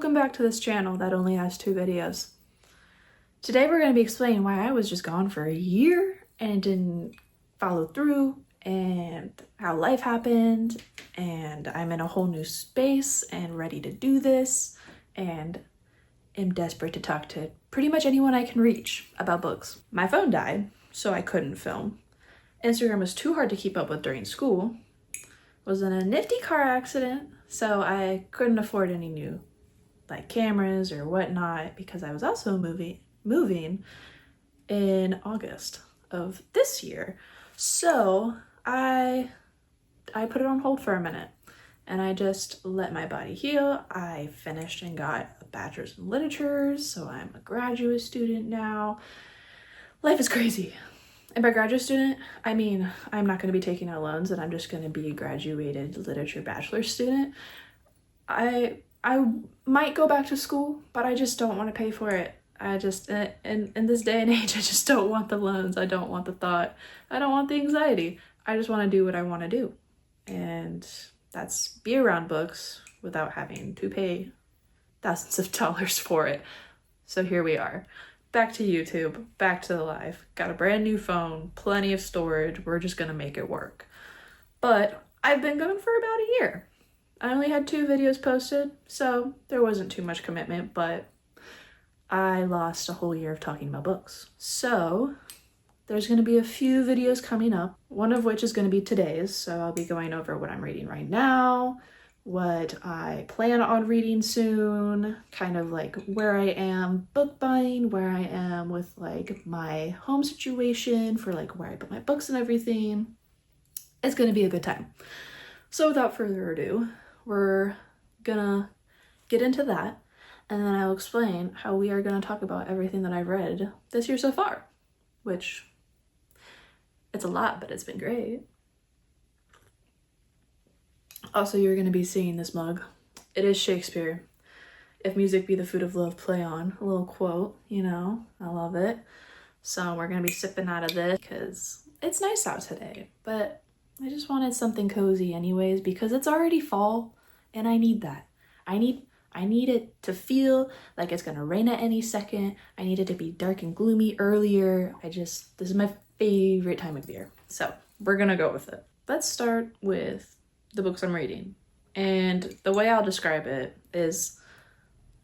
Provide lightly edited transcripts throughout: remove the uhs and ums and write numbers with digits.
Welcome back to this channel that only has 2 videos. Today we're going to be explaining why I was just gone for a year and didn't follow through, and how life happened, and I'm in a whole new space and ready to do this, and am desperate to talk to pretty much anyone I can reach about books. My phone died, so I couldn't film. Instagram was too hard to keep up with during school. Was in a nifty car accident, so I couldn't afford any new cameras or whatnot, because I was also moving in August of this year. So I put it on hold for a minute and I just let my body heal. I finished and got a bachelor's in literature, so I'm a graduate student now. Life is crazy. And by graduate student, I mean I'm not going to be taking out loans and I'm just going to be a graduated literature bachelor student. I might go back to school, but I just don't want to pay for it. I just, in this day and age, I just don't want the loans. I don't want the thought. I don't want the anxiety. I just want to do what I want to do. And that's be around books without having to pay thousands of dollars for it. So here we are. Back to YouTube, back to the life. Got a brand new phone, plenty of storage. We're just going to make it work. But I've been going for about a year. I only had 2 videos posted, so there wasn't too much commitment, but I lost a whole year of talking about books. So there's going to be a few videos coming up, one of which is going to be today's. So I'll be going over what I'm reading right now, what I plan on reading soon, kind of like where I am book buying, where I am with my home situation for where I put my books and everything. It's going to be a good time. So without further ado, we're gonna get into that, and then I'll explain how we are gonna talk about everything that I've read this year so far, which it's a lot, but it's been great. Also, you're gonna be seeing this mug. It is Shakespeare. If music be the food of love, play on. A little quote, you know, I love it. So we're gonna be sipping out of this because it's nice out today, but I just wanted something cozy anyways, because it's already fall and I need that. I need it to feel like it's gonna rain at any second. I need it to be dark and gloomy earlier. This is my favorite time of year. So we're gonna go with it. Let's start with the books I'm reading. And the way I'll describe it is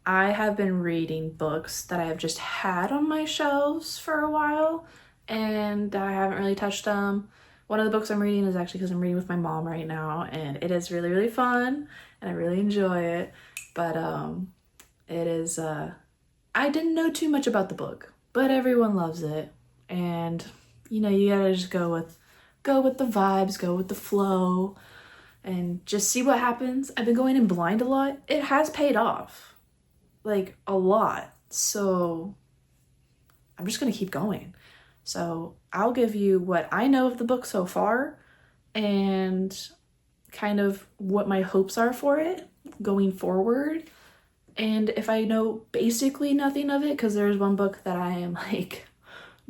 I have been reading books that I have just had on my shelves for a while and I haven't really touched them. One of the books I'm reading is actually because I'm reading with my mom right now, and it is really, really fun, and I really enjoy it, but it is, I didn't know too much about the book, but everyone loves it, and, you know, you gotta just go with the vibes, go with the flow, and just see what happens. I've been going in blind a lot. It has paid off, a lot, so I'm just gonna keep going. So I'll give you what I know of the book so far and kind of what my hopes are for it going forward. And if I know basically nothing of it, because there's one book that I am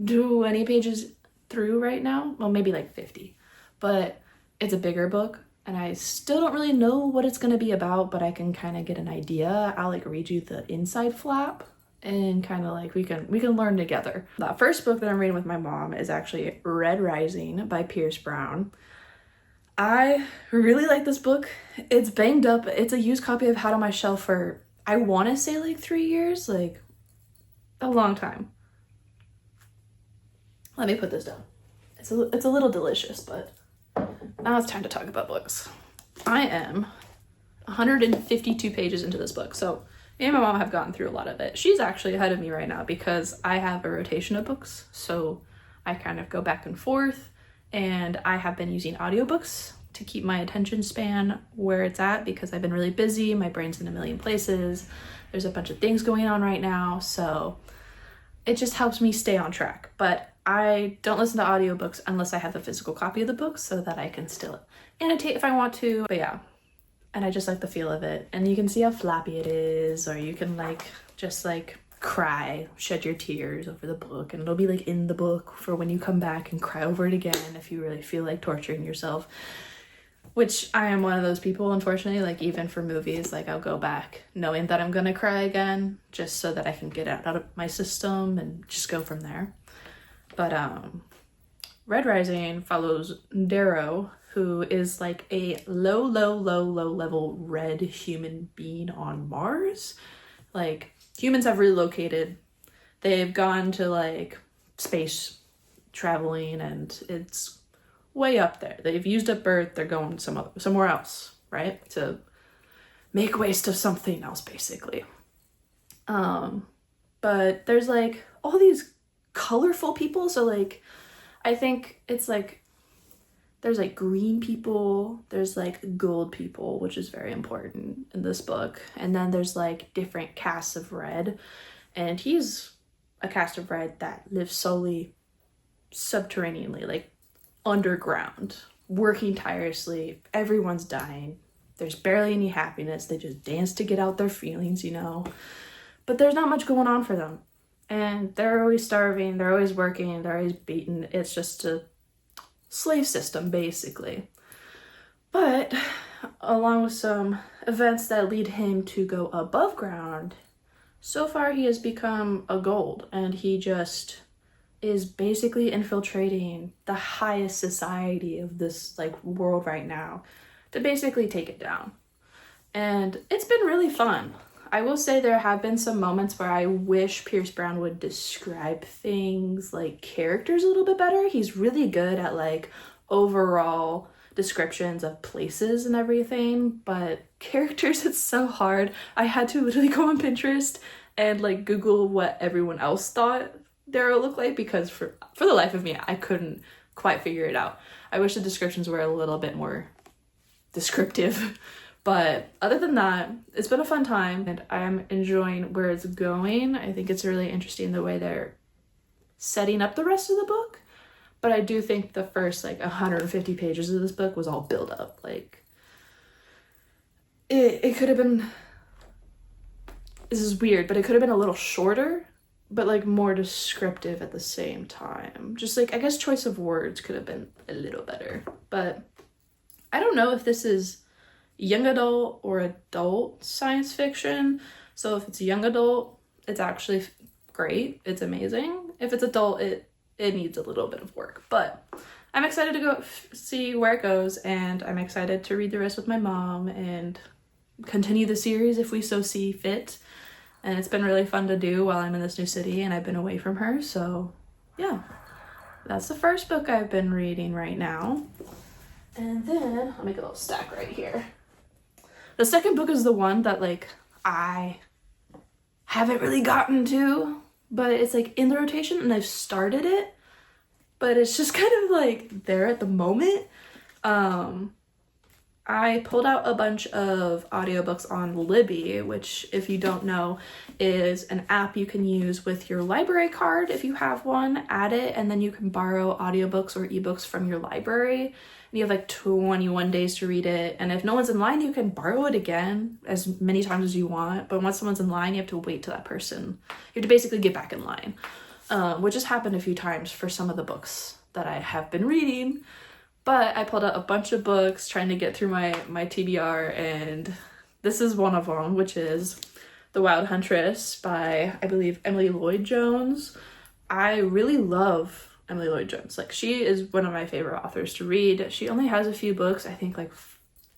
20 pages through right now, well, maybe 50, but it's a bigger book and I still don't really know what it's going to be about, but I can kind of get an idea. I'll read you the inside flap and kind of we can learn together. The first book that I'm reading with my mom is actually Red Rising by Pierce Brown. I really like this book. It's banged up. It's a used copy I've had on my shelf for, I want to say 3 years, a long time. Let me put this down. It's a little delicious, but now it's time to talk about books. I am 152 pages into this book, so me and my mom have gotten through a lot of it. She's actually ahead of me right now because I have a rotation of books, so I kind of go back and forth, and I have been using audiobooks to keep my attention span where it's at because I've been really busy. My brain's in a million places. There's a bunch of things going on right now, so it just helps me stay on track. But I don't listen to audiobooks unless I have the physical copy of the book so that I can still annotate if I want to. But yeah. And I just like the feel of it. And you can see how flappy it is, or you can just cry, shed your tears over the book, and it'll be in the book for when you come back and cry over it again if you really feel like torturing yourself. which I am one of those people, unfortunately. Like, even for movies, like, I'll go back knowing that I'm gonna cry again, just so that I can get it out of my system and just go from there. But Red Rising follows Darrow, who is like a low level red human being on Mars. Like, humans have relocated. They've gone to like space traveling, and it's way up there. They've used up Earth. They're going somewhere else, right? To make waste of something else, basically. But there's like all these colorful people. So like, I think it's like there's like green people, there's like gold people, which is very important in this book. And then there's like different casts of red. And he's a cast of red that lives solely subterraneanly, like underground, working tirelessly. Everyone's dying. There's barely any happiness. They just dance to get out their feelings, you know. But there's not much going on for them. And they're always starving, they're always working, they're always beaten. It's just a slave system, basically. But along with some events that lead him to go above ground, so far he has become a gold, and he just is basically infiltrating the highest society of this like world right now to basically take it down. And it's been really fun. I will say there have been some moments where I wish Pierce Brown would describe things like characters a little bit better. He's really good at like overall descriptions of places and everything, but characters, it's so hard. I had to literally go on Pinterest and like Google what everyone else thought Darrow looked like, because for the life of me, I couldn't quite figure it out. I wish the descriptions were a little bit more descriptive. But other than that, it's been a fun time, and I'm enjoying where it's going. I think it's really interesting the way they're setting up the rest of the book. But I do think the first like 150 pages of this book was all build up. Like, it could have been, this is weird, but it could have been a little shorter, but like more descriptive at the same time. Just like, I guess choice of words could have been a little better. But I don't know if this is young adult or adult science fiction. So if it's young adult, it's actually great. It's amazing. If it's adult, it needs a little bit of work. But I'm excited to go see where it goes, and I'm excited to read the rest with my mom and continue the series if we so see fit. And it's been really fun to do while I'm in this new city and I've been away from her. So yeah, that's the first book I've been reading right now. And then I'll make a little stack right here. The second book is the one that like I haven't really gotten to, but it's like in the rotation and I've started it, but it's just kind of like there at the moment. I pulled out a bunch of audiobooks on Libby, which, if you don't know, is an app you can use with your library card if you have one. Add it, and then you can borrow audiobooks or ebooks from your library. And you have like 21 days to read it. And if no one's in line, you can borrow it again as many times as you want. But once someone's in line, you have to wait till that person. You have to basically get back in line, which has happened a few times for some of the books that I have been reading. But I pulled out a bunch of books trying to get through my TBR, and this is one of them, which is The Wild Huntress by, I believe, Emily Lloyd Jones. I really love Emily Lloyd Jones. Like, she is one of my favorite authors to read. She only has a few books, I think like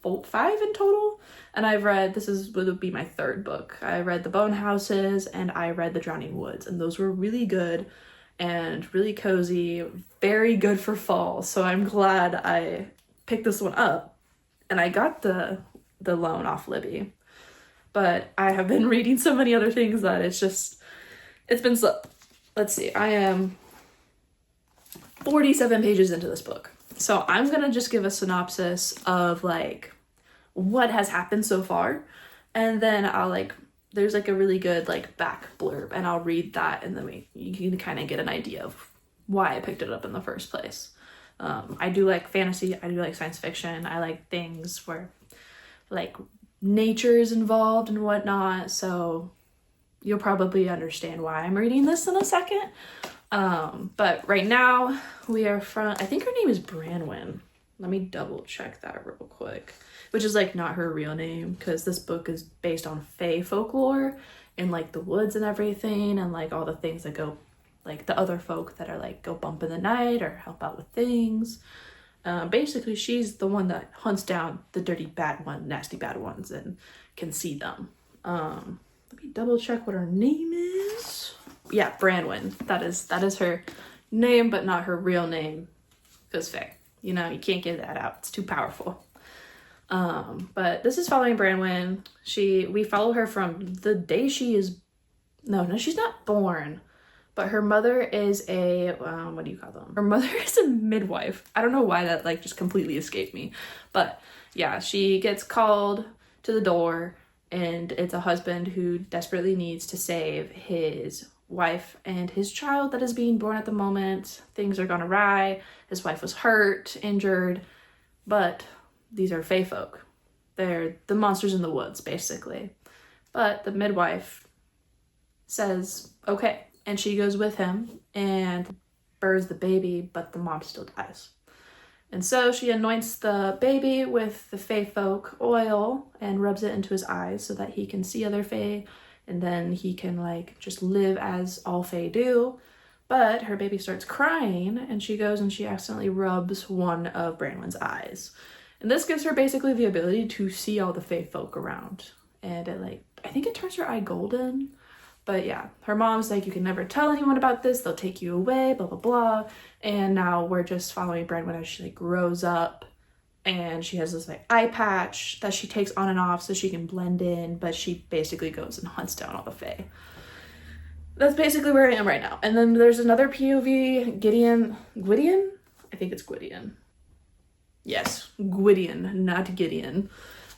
5 in total. And I've read, would be my third book. I read The Bone Houses and I read The Drowning Woods, and those were really good and really cozy, very good for fall. So I'm glad I picked this one up, and I got the loan off Libby. But I have been reading so many other things that it's been slow. Let's see, I am 47 pages into this book. So I'm gonna just give a synopsis of like what has happened so far, and then I'll like, there's like a really good like back blurb, and I'll read that, and then you can kind of get an idea of why I picked it up in the first place. I do like fantasy, I do like science fiction, I like things where like nature is involved and whatnot, so you'll probably understand why I'm reading this in a second. But right now we are from, I think her name is Branwen. Let me double check that real quick. Which is like not her real name, because this book is based on Fae folklore and like the woods and everything, and like all the things that go, like the other folk that are like go bump in the night or help out with things. Basically, she's the one that hunts down the dirty bad one, nasty bad ones, and can see them. Let me double check what her name is. Yeah, Branwen. That is her name, but not her real name. Because Fae, you know, you can't get that out. It's too powerful. But this is following Branwen. We follow her from the day she is. No, she's not born. But her mother is a, what do you call them? Her mother is a midwife. I don't know why that like just completely escaped me. But yeah, she gets called to the door, and it's a husband who desperately needs to save his wife and his child that is being born at the moment. Things are gone awry. His wife was hurt, injured, but these are fae folk. They're the monsters in the woods, basically. But the midwife says, okay. And she goes with him and births the baby, but the mom still dies. And so she anoints the baby with the fae folk oil and rubs it into his eyes so that he can see other fae, and then he can like just live as all fae do. But her baby starts crying, and she goes and she accidentally rubs one of Branwen's eyes. And this gives her basically the ability to see all the fae folk around. And it like, I think it turns her eye golden. But yeah, her mom's like, you can never tell anyone about this. They'll take you away, blah, blah, blah. And now we're just following Branwen as she like grows up. And she has this like eye patch that she takes on and off so she can blend in. But she basically goes and hunts down all the fae. That's basically where I am right now. And then there's another POV, Gwydion? I think it's Gwydion. Yes, Gwydion, not Gideon.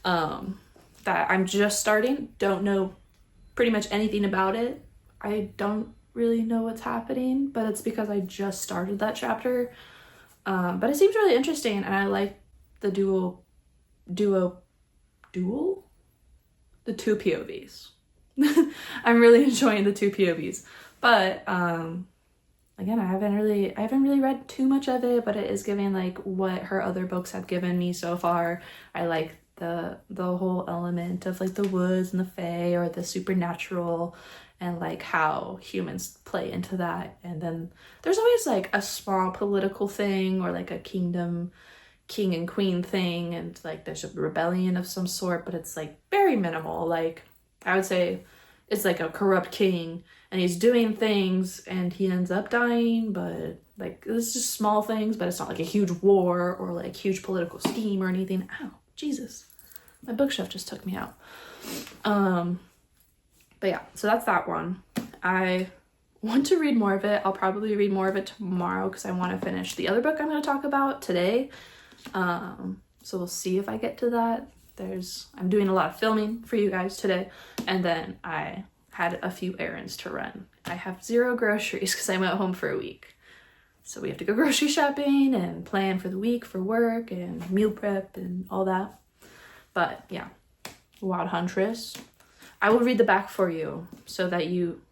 That I'm just starting. Don't know pretty much anything about it. I don't really know what's happening, but it's because I just started that chapter. But it seems really interesting, and I like the the two POVs. I'm really enjoying the two POVs. But again, I haven't really read too much of it, but it is giving like what her other books have given me so far. I like the whole element of like the woods and the fae or the supernatural, and like how humans play into that. And then there's always like a small political thing or like a kingdom king and queen thing, and like there's a rebellion of some sort, but it's like very minimal. Like I would say it's like a corrupt king and he's doing things and he ends up dying, but like it's just small things, but it's not like a huge war or like huge political scheme or anything. Ow, Jesus. My bookshelf just took me out. But yeah, so that's that one. I want to read more of it. I'll probably read more of it tomorrow because I want to finish the other book I'm going to talk about today. So we'll see if I get to that. I'm doing a lot of filming for you guys today, and then I had a few errands to run. I have 0 groceries because I'm at home for a week. So we have to go grocery shopping and plan for the week for work and meal prep and all that. But yeah, Wild Huntress. I will read the back for you so that you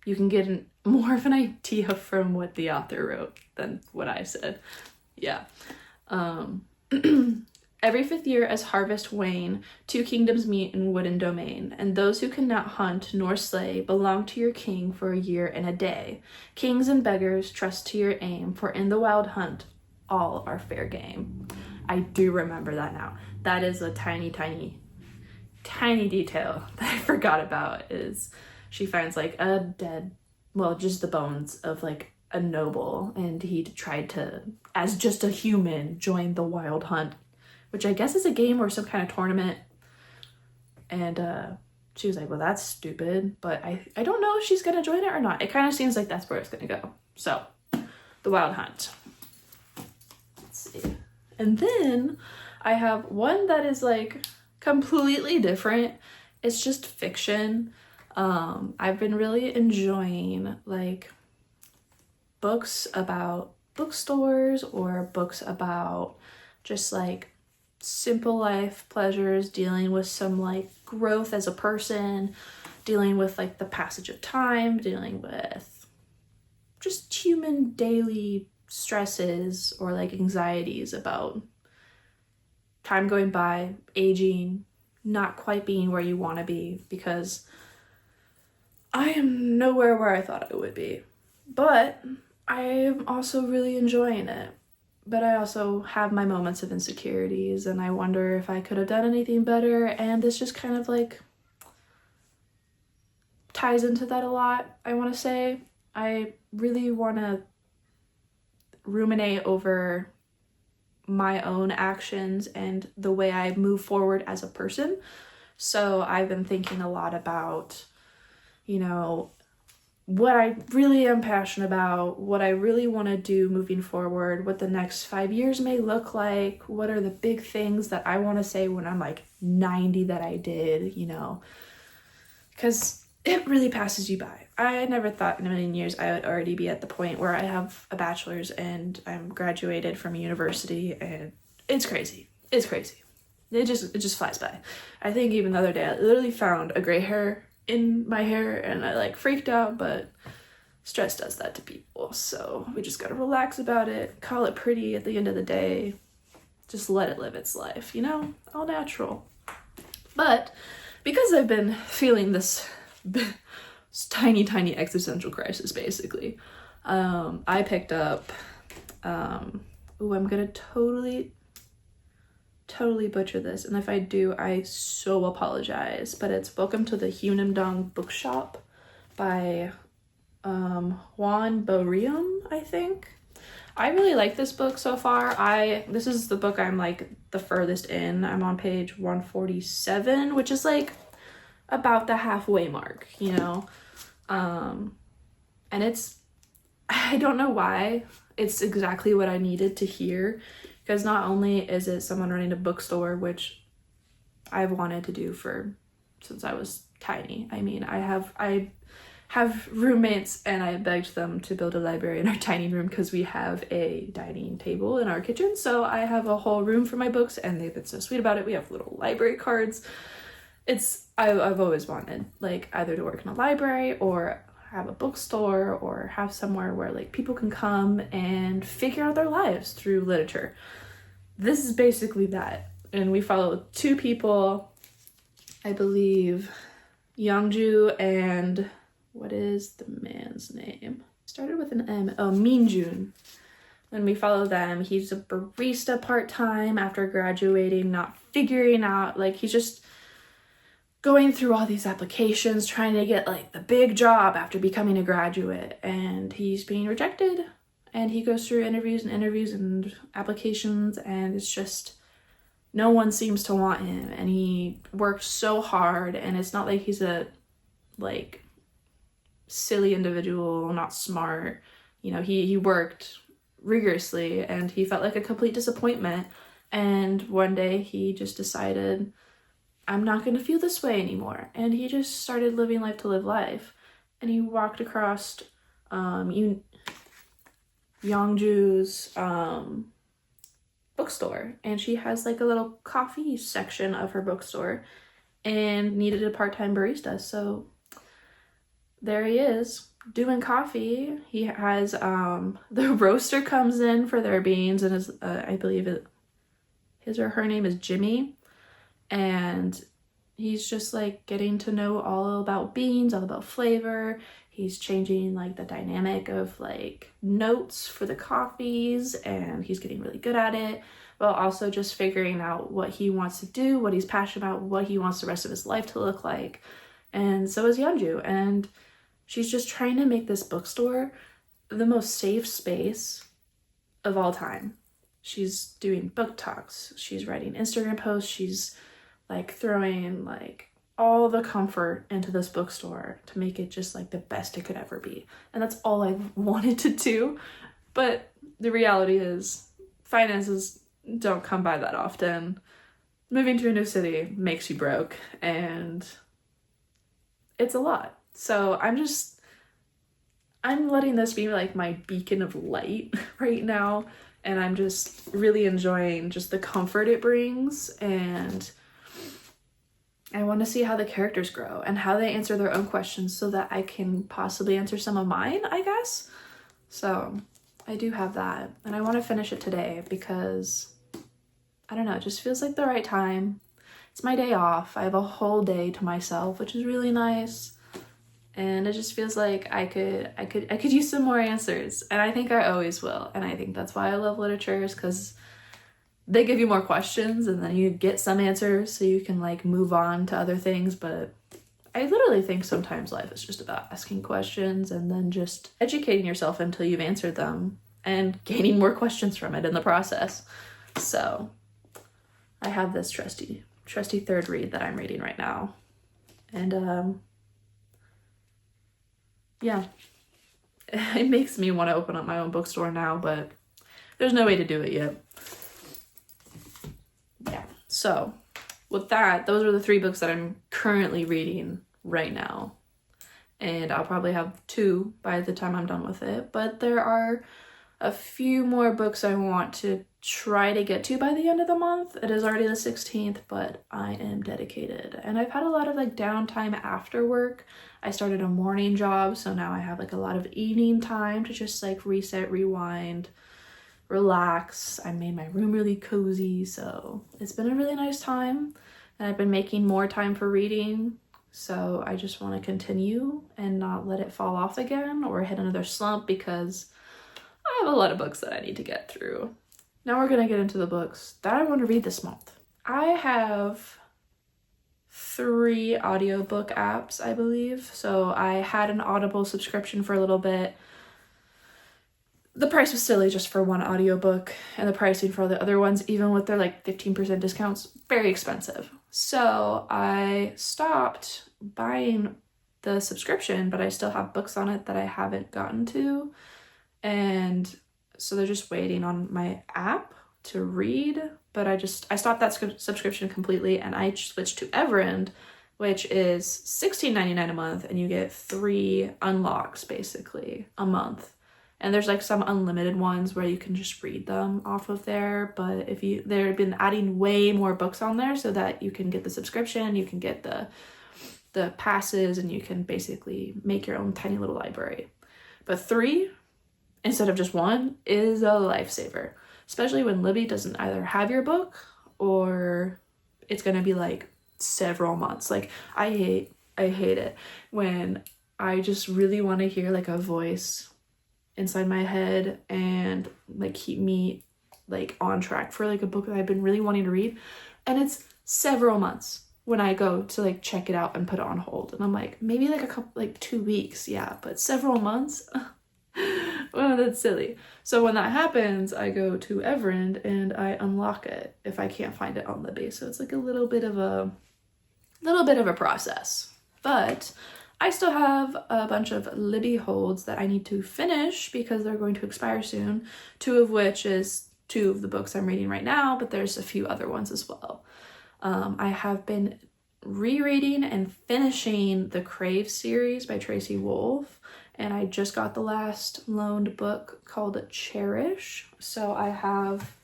can get more of an idea from what the author wrote than what I said. Yeah. Every 5th year as harvest wane, 2 kingdoms meet in wooded domain, and those who cannot hunt nor slay belong to your king for a year and a day. Kings and beggars trust to your aim, for in the wild hunt all are fair game. I do remember that now. That is a tiny detail that I forgot about, is she finds like a dead, well, just the bones of like a noble, and he tried to, as just a human, join the wild hunt, which I guess is a game or some kind of tournament. And she was like, well, that's stupid, but I don't know if she's gonna join it or not. It kind of seems like that's where it's gonna go. So, the wild hunt. Let's see. And then I have one that is like completely different. It's just fiction. I've been really enjoying like books about bookstores or books about just like simple life pleasures, dealing with some like growth as a person, dealing with like the passage of time, dealing with just human daily stresses or like anxieties about time going by, aging, not quite being where you want to be, because I am nowhere where I thought I would be. But I am also really enjoying it. But I also have my moments of insecurities, and I wonder if I could have done anything better, and this just kind of like ties into that a lot, I want to say. I really want to ruminate over my own actions and the way I move forward as a person. So I've been thinking a lot about, you know, what I really am passionate about, what I really want to do moving forward, what the next 5 years may look like, what are the big things that I want to say when I'm like 90 that I did, you know, because it really passes you by. I never thought in a million years I would already be at the point where I have a bachelor's and I'm graduated from university, and it's crazy. It's crazy. It just flies by. I think even the other day I literally found a gray hair in my hair and I like freaked out, but stress does that to people. So we just gotta relax about it, call it pretty at the end of the day, just let it live its life, you know, all natural. But because I've been feeling this tiny existential crisis, basically, I picked up, I'm gonna totally butcher this, and if I do, I so apologize, but it's Welcome to the Hunamdong Bookshop by Juan Borium, I think. I really like this book so far. This is the book I'm like the furthest in. I'm on page 147, which is like about the halfway mark, you know. And I don't know why, it's exactly what I needed to hear, because not only is it someone running a bookstore, which I've wanted to do since I was tiny. I mean, I have roommates, and I begged them to build a library in our dining room because we have a dining table in our kitchen. So I have a whole room for my books, and they've been so sweet about it. We have little library cards. I've always wanted, like, either to work in a library or have a bookstore or have somewhere where like people can come and figure out their lives through literature. This is basically that. And we follow two people, I believe, Youngju and what is the man's name? Started with an M. Oh, Minjun. And we follow them. He's a barista part-time after graduating, not figuring out, like, he's just going through all these applications, trying to get like the big job after becoming a graduate, and he's being rejected, and he goes through interviews and applications, and it's just no one seems to want him, and he worked so hard, and it's not like he's a like silly individual, not smart, you know, he worked rigorously, and he felt like a complete disappointment, and one day he just decided, I'm not going to feel this way anymore. And he just started living life to live life. And he walked across Yongju's bookstore. And she has like a little coffee section of her bookstore and needed a part-time barista. So there he is doing coffee. He has the roaster comes in for their beans, and his I believe his or her name is Jimmy. And he's just like getting to know all about beans, all about flavor. He's changing like the dynamic of like notes for the coffees, and he's getting really good at it, while also just figuring out what he wants to do, what he's passionate about, what he wants the rest of his life to look like. And so is Yeonju, and she's just trying to make this bookstore the most safe space of all time. She's doing book talks, she's writing Instagram posts, she's like throwing like all the comfort into this bookstore to make it just like the best it could ever be. And that's all I wanted to do. But the reality is finances don't come by that often. Moving to a new city makes you broke, and it's a lot. So I'm letting this be like my beacon of light right now. And I'm just really enjoying just the comfort it brings, and I want to see how the characters grow and how they answer their own questions so that I can possibly answer some of mine, I guess. So I do have that, and I want to finish it today because I don't know, it just feels like the right time. It's my day off. I have a whole day to myself, which is really nice. And it just feels like I could use some more answers. And I think I always will. And I think that's why I love literature, is because they give you more questions and then you get some answers so you can like move on to other things. But I literally think sometimes life is just about asking questions and then just educating yourself until you've answered them and gaining more questions from it in the process. So I have this trusty third read that I'm reading right now. And yeah, it makes me want to open up my own bookstore now, but there's no way to do it yet. Yeah, so with that, those are the 3 books that I'm currently reading right now. And I'll probably have 2 by the time I'm done with it. But there are a few more books I want to try to get to by the end of the month. It is already the 16th, but I am dedicated. And I've had a lot of like downtime after work. I started a morning job, so now I have like a lot of evening time to just like reset, rewind, relax. I made my room really cozy, so it's been a really nice time. And I've been making more time for reading, so I just want to continue and not let it fall off again or hit another slump, because I have a lot of books that I need to get through. Now we're gonna get into the books that I want to read this month. I have 3 audiobook apps, I believe. So I had an Audible subscription for a little bit. The price was silly just for one audiobook, and the pricing for all the other ones, even with their like 15% discounts, very expensive. So I stopped buying the subscription, but I still have books on it that I haven't gotten to. And so they're just waiting on my app to read. But I stopped that subscription completely, and I switched to Everend, which is $16.99 a month, and you get 3 unlocks basically a month. And there's like some unlimited ones where you can just read them off of there. But they've been adding way more books on there so that you can get the subscription, you can get the passes, and you can basically make your own tiny little library. But 3 instead of just 1 is a lifesaver, especially when Libby doesn't either have your book or it's gonna be like several months. Like I hate it when I just really want to hear like a voice inside my head and like keep me like on track for like a book that I've been really wanting to read, and it's several months when I go to like check it out and put it on hold, and I'm like, maybe like a couple, like 2 weeks, yeah, but several months. Well, that's silly. So when that happens, I go to Everend and I unlock it if I can't find it on Libby. So it's like a little bit of a process. But I still have a bunch of Libby holds that I need to finish because they're going to expire soon. 2 of which is 2 of the books I'm reading right now, but there's a few other ones as well. I have been rereading and finishing the Crave series by Tracy Wolff. And I just got the last loaned book called Cherish. So I have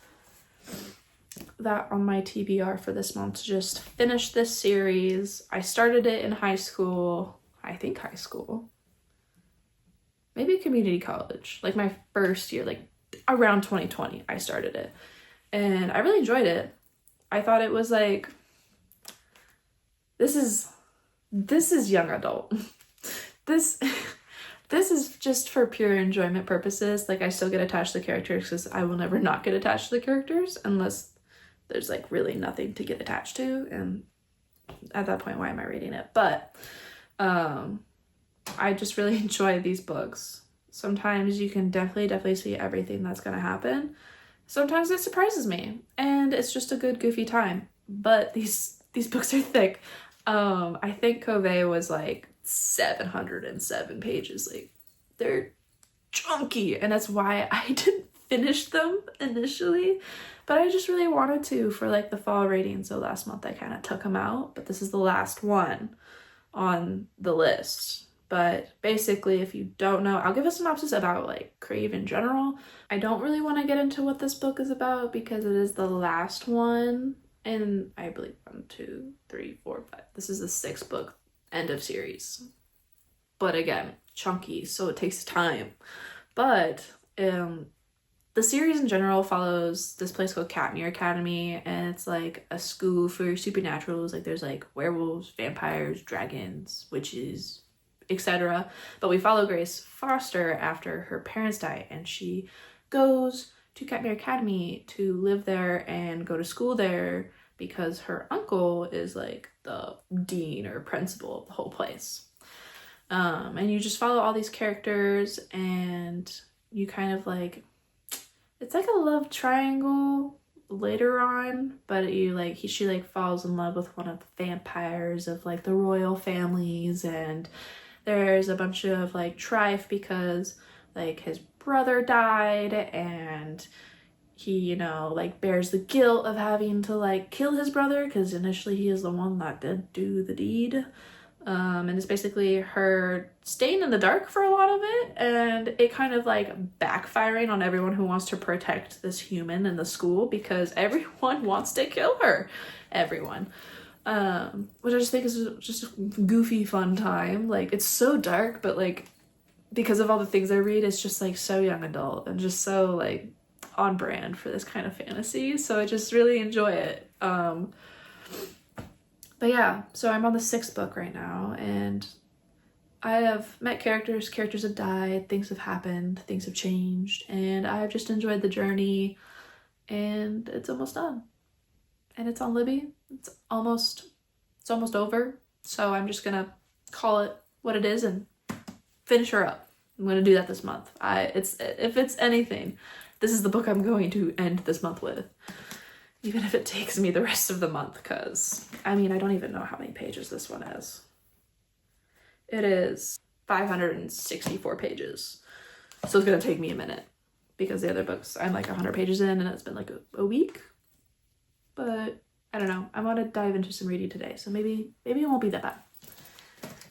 that on my TBR for this month to just finish this series. I started it in high school. I think high school. Maybe community college. Like my first year, like around 2020, I started it. And I really enjoyed it. I thought it was like, this is young adult. This is just for pure enjoyment purposes. Like I still get attached to the characters because I will never not get attached to the characters unless there's like really nothing to get attached to. And at that point, why am I reading it? But I just really enjoy these books. Sometimes you can definitely see everything that's going to happen. Sometimes it surprises me and it's just a good goofy time. But these books are thick. I think Covey was like 707 pages. Like they're chunky, and that's why I didn't finish them initially, but I just really wanted to for like the fall reading. So last month I kind of took them out, but this is the last one on the list. But basically, if you don't know, I'll give a synopsis about like Crave in general. I don't really want to get into what this book is about because it is the last one, and I believe 1, 2, 3, 4, 5. This is the 6th book, end of series. But again, chunky, so it takes time. But The series in general follows this place called Katmere Academy, and it's like a school for supernaturals. Like there's like werewolves, vampires, dragons, witches, etc. But we follow Grace Foster after her parents die, and she goes to Katmere Academy to live there and go to school there because her uncle is like the dean or principal of the whole place. And you just follow all these characters, and you kind of like, it's like a love triangle later on, but she like falls in love with one of the vampires of like the royal families, and there's a bunch of like strife because like his brother died, and he, you know, like bears the guilt of having to like kill his brother because initially he is the one that did do the deed. And it's basically her staying in the dark for a lot of it, and it kind of like backfiring on everyone who wants to protect this human in the school because everyone wants to kill her. Everyone. Which I just think is just a goofy, fun time. Like, it's so dark, but like, because of all the things I read, it's just like so young adult and just so like on brand for this kind of fantasy. So I just really enjoy it. But yeah, so I'm on the 6th book right now, and I have met characters have died, things have happened, things have changed, and I've just enjoyed the journey, and it's almost done. And it's on Libby. It's almost over, so I'm just gonna call it what it is and finish her up. I'm gonna do that this month. If it's anything, this is the book I'm going to end this month with. Even if it takes me the rest of the month, because, I mean, I don't even know how many pages this one is. It is 564 pages. So it's going to take me a minute, because the other books, I'm like 100 pages in, and it's been like a week. But, I don't know. I want to dive into some reading today, so maybe it won't be that bad.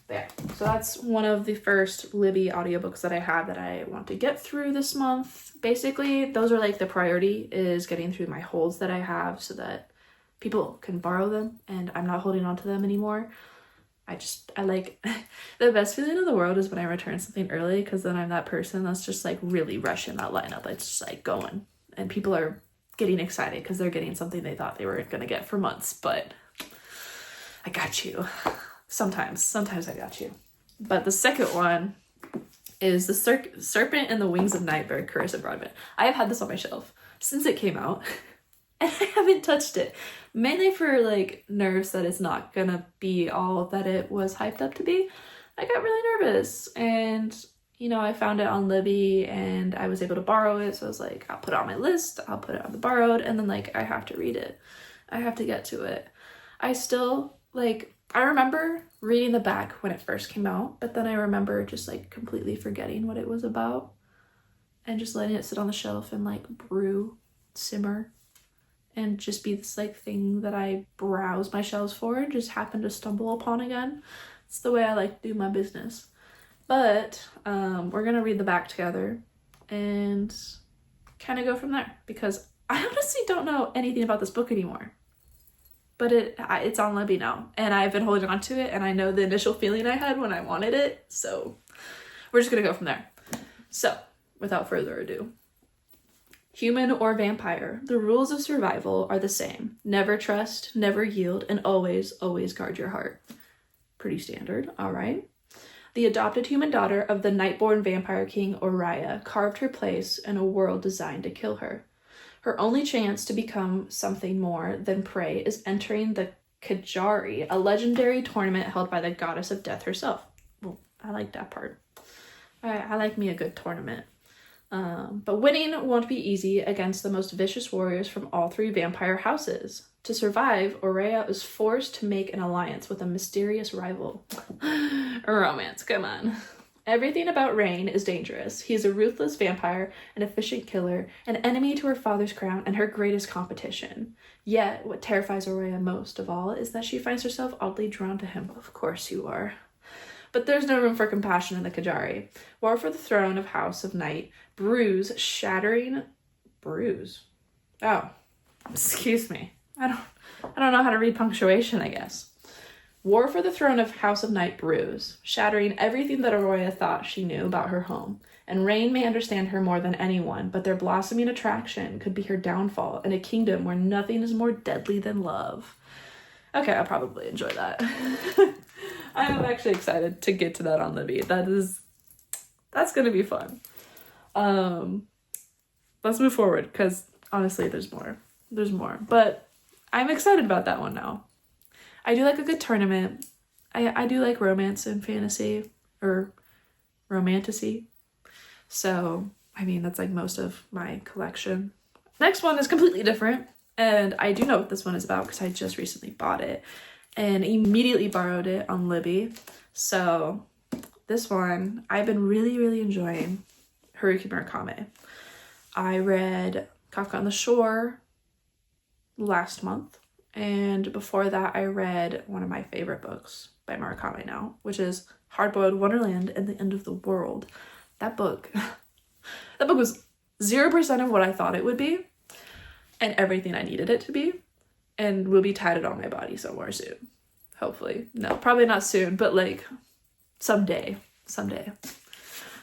But yeah, so that's one of the first Libby audiobooks that I have that I want to get through this month. Basically, those are like the priority, is getting through my holds that I have so that people can borrow them and I'm not holding on to them anymore. I like, the best feeling in the world is when I return something early, because then I'm that person that's just like really rushing that lineup. It's just like going, and people are getting excited because they're getting something they thought they were going to get for months, but I got you. Sometimes I got you. But the second one is The Serpent and the Wings of Night by Carissa Broadbent. I have had this on my shelf since it came out, and I haven't touched it. Mainly for like nerves that it's not gonna be all that it was hyped up to be. I got really nervous, and you know, I found it on Libby and I was able to borrow it, so I was like, I'll put it on my list, I'll put it on the borrowed, and then like I have to read it. I have to get to it. I remember reading the back when it first came out, but then I remember just like completely forgetting what it was about and just letting it sit on the shelf and like simmer, and just be this like thing that I browse my shelves for and just happen to stumble upon again. It's the way I like to do my business. But we're gonna read the back together and kind of go from there, because I honestly don't know anything about this book anymore. But it's on Libby now, and I've been holding on to it, and I know the initial feeling I had when I wanted it, so we're just gonna go from there. So, without further ado. Human or vampire, the rules of survival are the same. Never trust, never yield, and always, always guard your heart. Pretty standard, all right. The adopted human daughter of the Nightborn vampire king Oriah carved her place in a world designed to kill her. Her only chance to become something more than prey is entering the Kajari, a legendary tournament held by the goddess of death herself. Well, I like that part. I like me a good tournament. But winning won't be easy against the most vicious warriors from all 3 vampire houses. To survive, Oriah is forced to make an alliance with a mysterious rival. Romance, come on. Everything about Rain is dangerous. He is a ruthless vampire, an efficient killer, an enemy to her father's crown, and her greatest competition. Yet, what terrifies Oriah most of all is that she finds herself oddly drawn to him. Of course you are. But there's no room for compassion in the Kajari. War for the throne of House of Night, Bruise. Oh, excuse me. I don't know how to read punctuation, I guess. War for the throne of House of Night brews, shattering everything that Aurora thought she knew about her home. And Rain may understand her more than anyone, but their blossoming attraction could be her downfall in a kingdom where nothing is more deadly than love. Okay, I'll probably enjoy that. I'm actually excited to get to that on Libby. That's gonna be fun. Let's move forward, because honestly, there's more. But I'm excited about that one now. I do like a good tournament. I do like romance and fantasy, or romantasy. So, I mean, that's like most of my collection. Next one is completely different, and I do know what this one is about because I just recently bought it and immediately borrowed it on Libby. So, this one, I've been really, really enjoying Haruki Murakami. I read Kafka on the Shore last month, and before that I read one of my favorite books by Murakami now, which is Hard-Boiled Wonderland and the End of the World. That book was 0% of what I thought it would be, and everything I needed it to be, and will be tatted on my body somewhere soon. Hopefully. No, probably not soon, but like someday.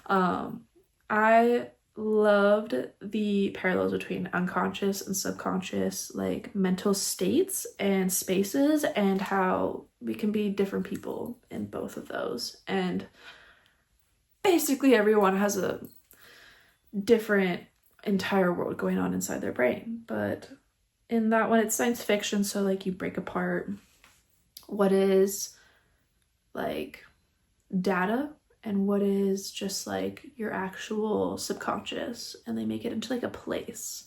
I loved the parallels between unconscious and subconscious, like mental states and spaces, and how we can be different people in both of those. And basically everyone has a different entire world going on inside their brain. But in that one, it's science fiction, so like you break apart what is like data and what is just like your actual subconscious, and they make it into like a place,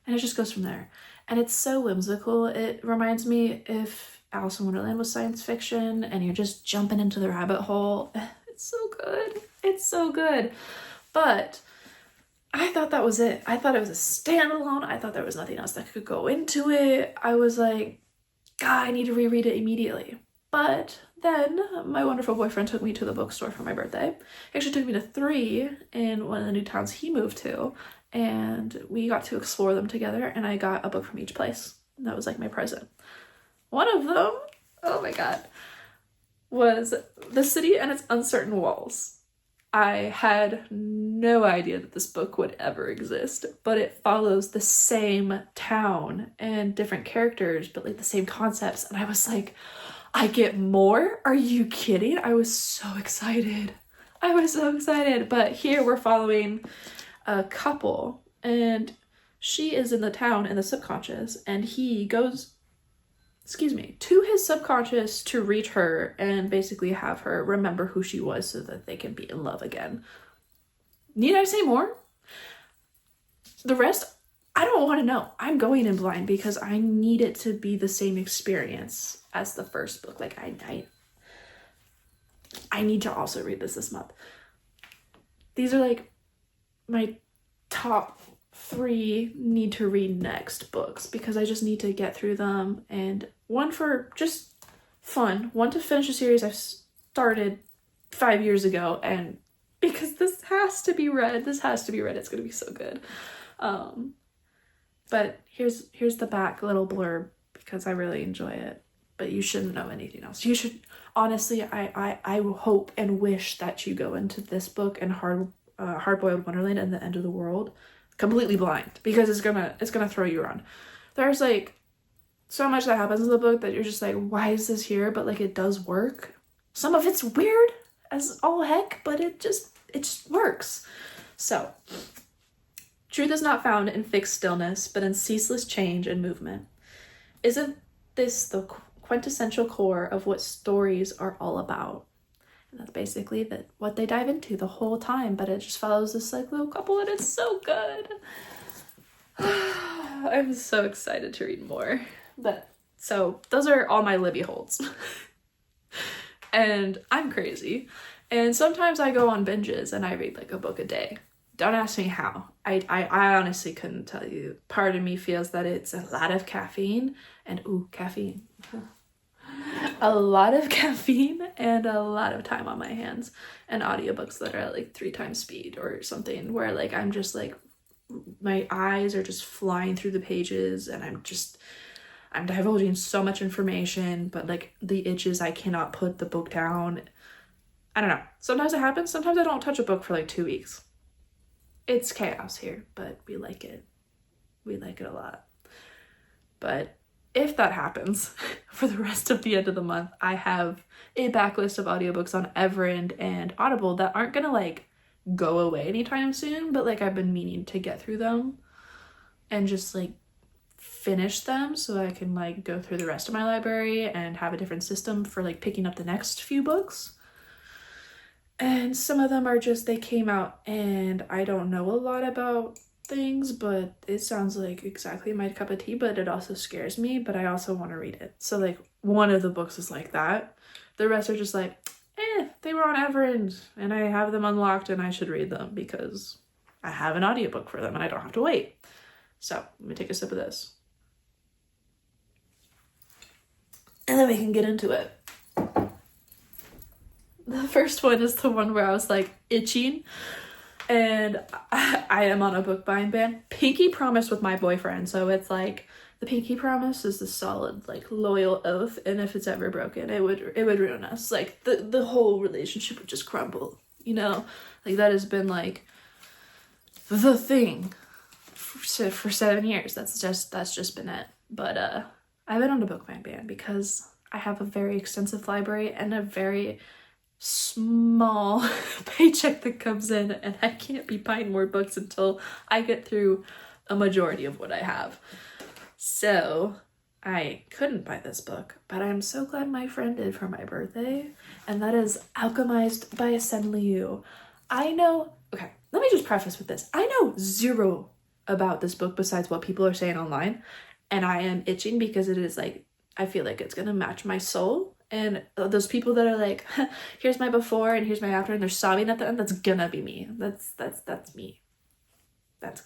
and it just goes from there. And it's so whimsical. It reminds me if Alice in Wonderland was science fiction and you're just jumping into the rabbit hole. It's so good. But I thought that was it. I thought it was a standalone. I thought there was nothing else that could go into it. I was like, God, I need to reread it immediately. But then my wonderful boyfriend took me to the bookstore for my birthday. He actually took me to 3 in one of the new towns he moved to, and we got to explore them together, and I got a book from each place. And that was like my present. One of them, oh my God, was The City and Its Uncertain Walls. I had no idea that this book would ever exist, but it follows the same town and different characters, but like the same concepts. And I was like, I get more? Are you kidding? I was so excited. But here we're following a couple, and she is in the town in the subconscious, and he goes, to his subconscious to reach her and basically have her remember who she was so that they can be in love again. Need I say more? The rest, I don't want to know. I'm going in blind because I need it to be the same experience as the first book. Like I need to also read this month. These are like my top 3 need to read next books because I just need to get through them, and one for just fun, one to finish a series I've started 5 years ago, and because this has to be read, it's gonna be so good. But here's the back little blurb because I really enjoy it, but you shouldn't know anything else. You should, honestly, I hope and wish that you go into this book and Hard-Boiled Wonderland and the End of the World completely blind, because it's gonna throw you around. There's like so much that happens in the book that you're just like, why is this here? But like it does work. Some of it's weird as all heck, but it just works. So, truth is not found in fixed stillness, but in ceaseless change and movement. Isn't this the quintessential core of what stories are all about? And that's basically what they dive into the whole time, but it just follows this like little couple, and it's so good. I'm so excited to read more. But so those are all my Libby holds. And I'm crazy. And sometimes I go on binges and I read like a book a day. Don't ask me how. I honestly couldn't tell you. Part of me feels that it's a lot of caffeine and caffeine. A lot of caffeine and a lot of time on my hands, and audiobooks that are at like 3 times speed or something, where like I'm just like my eyes are just flying through the pages, and I'm divulging so much information, but like the itch is I cannot put the book down. I don't know. Sometimes it happens. Sometimes I don't touch a book for like 2 weeks. It's chaos here, but we like it. We like it a lot. But if that happens for the rest of the end of the month, I have a backlist of audiobooks on Everend and Audible that aren't gonna like go away anytime soon, but like I've been meaning to get through them and just like finish them so I can like go through the rest of my library and have a different system for like picking up the next few books. And some of them are just, they came out and I don't know a lot about things, but it sounds like exactly my cup of tea, but it also scares me, but I also want to read it. So like one of the books is like that. The rest are just like, they were on Everend and I have them unlocked and I should read them because I have an audiobook for them and I don't have to wait. So let me take a sip of this. And then we can get into it. The first one is the one where I was like itching, and I am on a book buying ban. Pinky promise with my boyfriend. So it's like the pinky promise is the solid like loyal oath, and if it's ever broken, it would ruin us. Like the whole relationship would just crumble, you know? Like that has been like the thing for 7 years. That's just been it. But I've been on a book buying ban because I have a very extensive library and a very small paycheck that comes in, and I can't be buying more books until I get through a majority of what I have. So I couldn't buy this book, but I'm so glad my friend did for my birthday, and that is Alchemized by Sen Liu. I know, okay, let me just preface with this. I know zero about this book besides what people are saying online, and I am itching because it is like, I feel like it's gonna match my soul. And those people that are like, here's my before and here's my after, and they're sobbing at the end, that's gonna be me. That's me.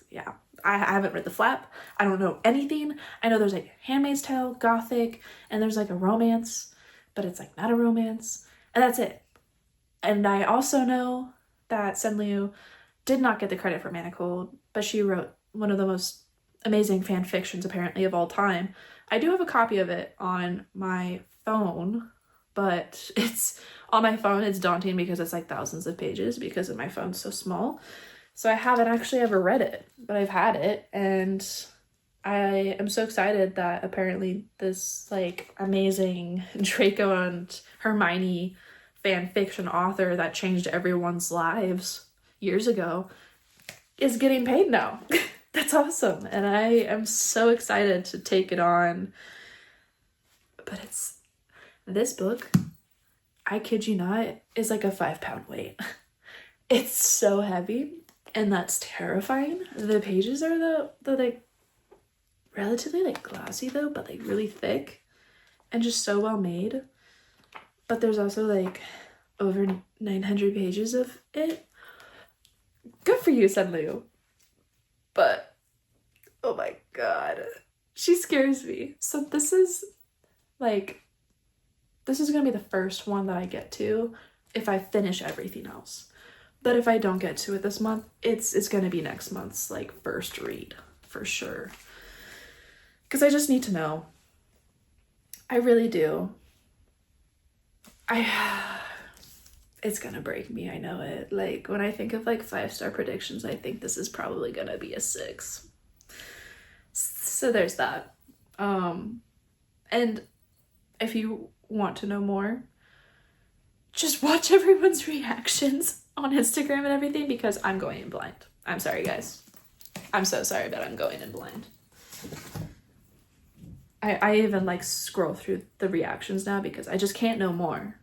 Yeah. I haven't read The Flap. I don't know anything. I know there's like Handmaid's Tale, Gothic, and there's like a romance, but it's like not a romance. And that's it. And I also know that Sen Liu did not get the credit for Manacled, but she wrote one of the most amazing fan fictions apparently of all time. I do have a copy of it on my phone, but it's on my phone. It's daunting because it's like thousands of pages because my phone's so small. So I haven't actually ever read it, but I've had it, and I am so excited that apparently this like amazing Draco and Hermione fan fiction author that changed everyone's lives years ago is getting paid now. That's awesome. And I am so excited to take it on. But this book, I kid you not, is like a 5-pound weight. It's so heavy, and that's terrifying. The pages are the like relatively like glossy though, but like really thick and just so well made. But there's also like over 900 pages of it. Good for you, Sen Liu. But oh my god, she scares me. So this is gonna be the first one that I get to if I finish everything else. But if I don't get to it this month, it's gonna be next month's like first read for sure. Because I just need to know. I really do. It's gonna break me, I know it. Like when I think of like 5-star predictions, I think this is probably gonna be a 6. So there's that. And if you want to know more, just watch everyone's reactions on Instagram and everything, because I'm going in blind. I'm sorry, guys. I'm so sorry, but I'm going in blind. I even like scroll through the reactions now because I just can't know more.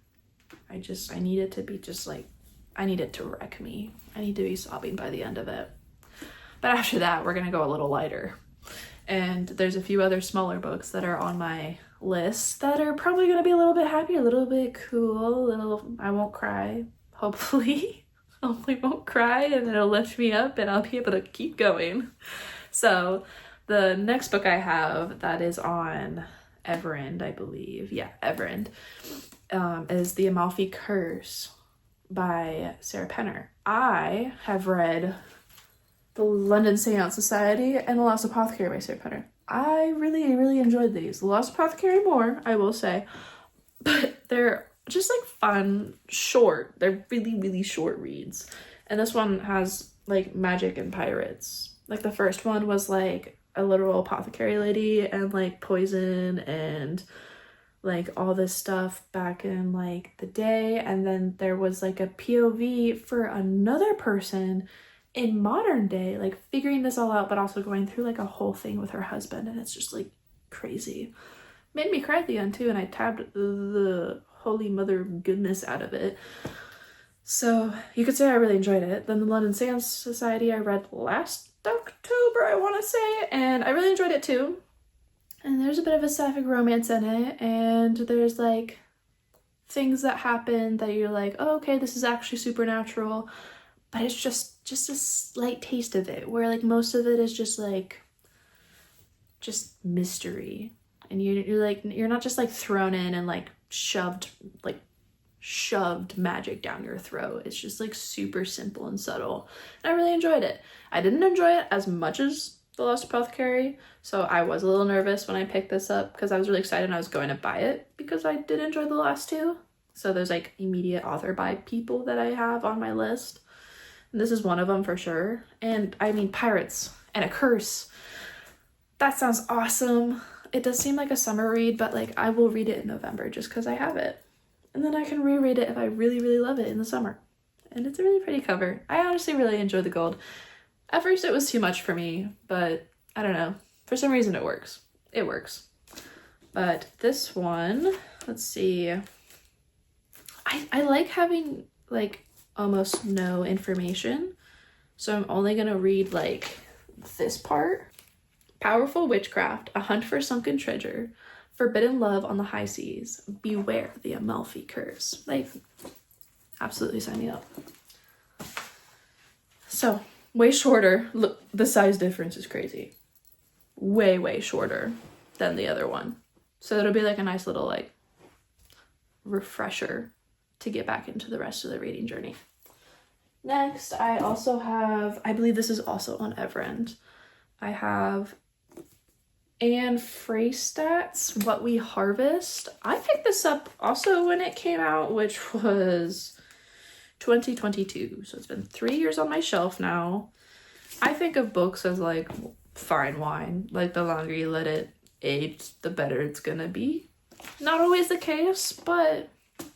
I need it to be just like, I need it to wreck me. I need to be sobbing by the end of it. But after that, we're gonna go a little lighter. And there's a few other smaller books that are on my list that are probably gonna be a little bit happy, a little bit cool, I won't cry, hopefully. Hopefully won't cry, and it'll lift me up and I'll be able to keep going. So the next book I have that is on Everend, I believe. Yeah, Everend. Is The Amalfi Curse by Sarah Penner. I have read The London Seance Society and The Lost Apothecary by Sarah Penner. I really, really enjoyed these. The Lost Apothecary more, I will say. But they're just like fun, short. They're really, really short reads. And this one has like magic and pirates. Like the first one was like a literal apothecary lady and like poison and like all this stuff back in like the day. And then there was like a POV for another person in modern day, like figuring this all out, but also going through like a whole thing with her husband. And it's just like crazy. Made me cry at the end too, and I tabbed the holy mother goodness out of it. So you could say I really enjoyed it. Then the London Sands Society I read last October, I want to say, and I really enjoyed it too. And there's a bit of a sapphic romance in it, and there's like things that happen that you're like, oh, okay, this is actually supernatural, but it's just a slight taste of it, where like most of it is just mystery, and you're not just like thrown in and like shoved magic down your throat. It's just like super simple and subtle, and I really enjoyed it. I didn't enjoy it as much as The Lost Apothecary, so I was a little nervous when I picked this up because I was really excited and I was going to buy it because I did enjoy the last two. So there's like immediate author buy people that I have on my list, and this is one of them for sure. And I mean, pirates and a curse, that sounds awesome. It does seem like a summer read, but like I will read it in November just because I have it, and then I can reread it if I really, really love it in the summer. And it's a really pretty cover. I honestly really enjoy the gold. At first it was too much for me, but I don't know. For some reason it works. It works. But this one, let's see. I like having like almost no information. So I'm only gonna read like this part. Powerful witchcraft, a hunt for sunken treasure, forbidden love on the high seas, beware the Amalfi curse. Like, absolutely sign me up. So, way shorter. Look, the size difference is crazy. Way, way shorter than the other one. So it'll be like a nice little like refresher to get back into the rest of the reading journey. Next, I also have, I believe this is also on Everend, I have Anne Freistat's What We Harvest. I picked this up also when it came out, which was 2022. So it's been 3 years on my shelf now. I think of books as like fine wine. Like the longer you let it age, the better it's gonna be. Not always the case, but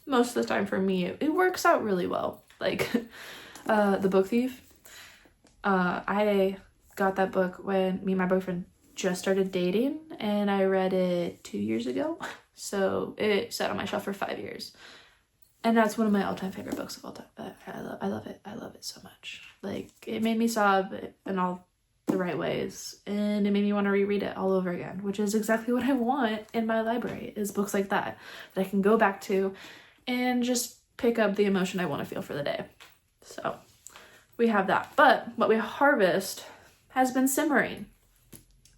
most of the time for me, it works out really well. Like The Book Thief. I got that book when me and my boyfriend just started dating, and I read it 2 years ago. So it sat on my shelf for 5 years. And that's one of my all-time favorite books of all time. I love it. I love it so much. Like, it made me sob in all the right ways, and it made me want to reread it all over again, which is exactly what I want in my library, is books like that I can go back to and just pick up the emotion I want to feel for the day. So we have that. But What We Harvest has been simmering.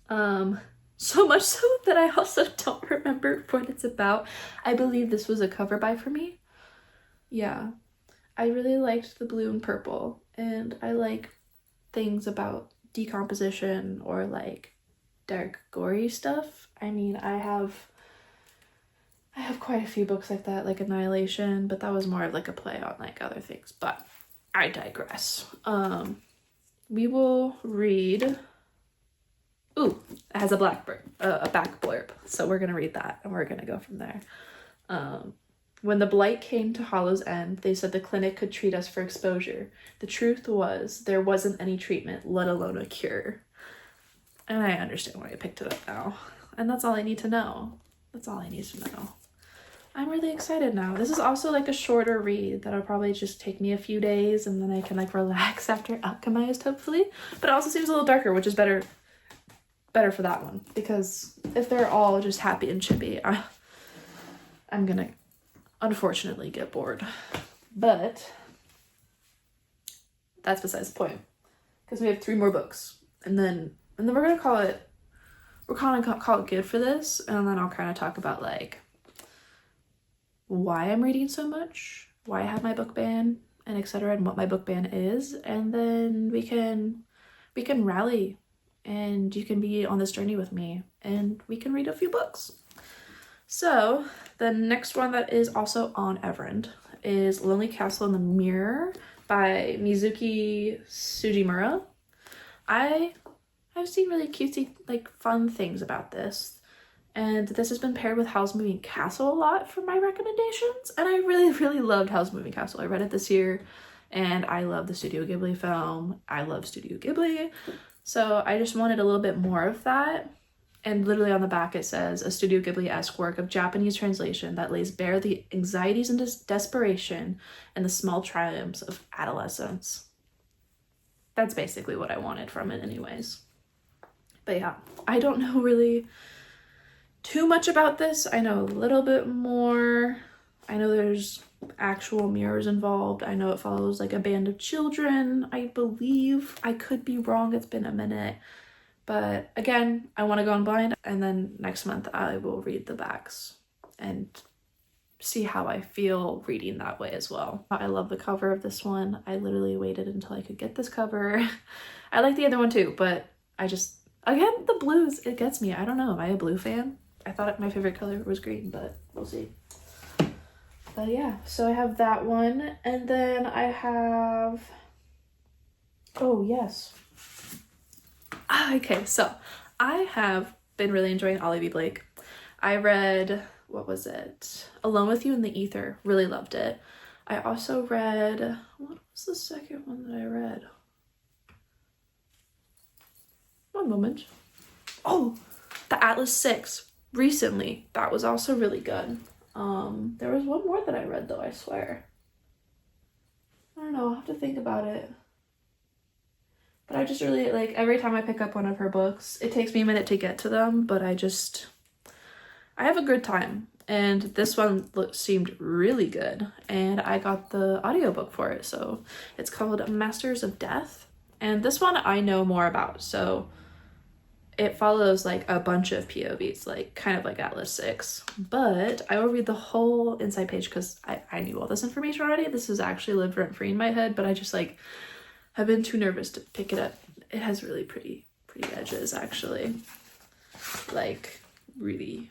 So much so that I also don't remember what it's about. I believe this was a cover buy for me. Yeah, I really liked the blue and purple, and I like things about decomposition or like dark, gory stuff. I mean, I have quite a few books like that, like Annihilation, but that was more of like a play on like other things, but I digress. We will read, ooh, it has a back blurb, so we're gonna read that and we're gonna go from there. When the blight came to Hollow's End, they said the clinic could treat us for exposure. The truth was, there wasn't any treatment, let alone a cure. And I understand why I picked it up now. And that's all I need to know. That's all I need to know. I'm really excited now. This is also like a shorter read that'll probably just take me a few days, and then I can like relax after Alchemized, hopefully. But it also seems a little darker, which is better for that one. Because if they're all just happy and chippy, I'm gonna unfortunately get bored. But that's besides the point, because we have 3 more books, and then we're gonna call it good for this, and then I'll kind of talk about like why I'm reading so much, why I have my book ban, and etc., and what my book ban is, and then we can rally and you can be on this journey with me and we can read a few books. So the next one that is also on Everend is Lonely Castle in the Mirror by Mizuki Sugimura. I've seen really cutesy, like, fun things about this, and this has been paired with Howl's Moving Castle a lot for my recommendations, and I really loved Howl's Moving Castle. I read it this year, and I love the Studio Ghibli film. I love Studio Ghibli, so I just wanted a little bit more of that. And literally on the back it says, a Studio Ghibli-esque work of Japanese translation that lays bare the anxieties and desperation and the small triumphs of adolescence. That's basically what I wanted from it anyways. But yeah, I don't know really too much about this. I know a little bit more. I know there's actual mirrors involved. I know it follows like a band of children, I believe. I could be wrong, it's been a minute. But again, I want to go on blind, and then next month I will read the backs and see how I feel reading that way as well. I love the cover of this one. I literally waited until I could get this cover. I like the other one too, but I just, again, the blues, it gets me. I don't know, am I a blue fan? I thought my favorite color was green, but we'll see. But yeah, so I have that one, and then I have, oh yes. Okay, so I have been really enjoying Ollie B. Blake. I read, what was it? Alone with You in the Ether. Really loved it. I also read, what was the second one that I read? One moment. Oh, The Atlas 6, recently. That was also really good. There was one more that I read though, I swear. I don't know, I'll have to think about it. But I just really, like, every time I pick up one of her books, it takes me a minute to get to them, but I have a good time. And this one seemed really good, and I got the audiobook for it, so it's called Masters of Death. And this one I know more about, so it follows like a bunch of POVs, like kind of like Atlas 6. But I will read the whole inside page because I knew all this information already. This has actually lived rent-free in my head, but I just like, I've been too nervous to pick it up. It has really pretty edges, actually. Like, really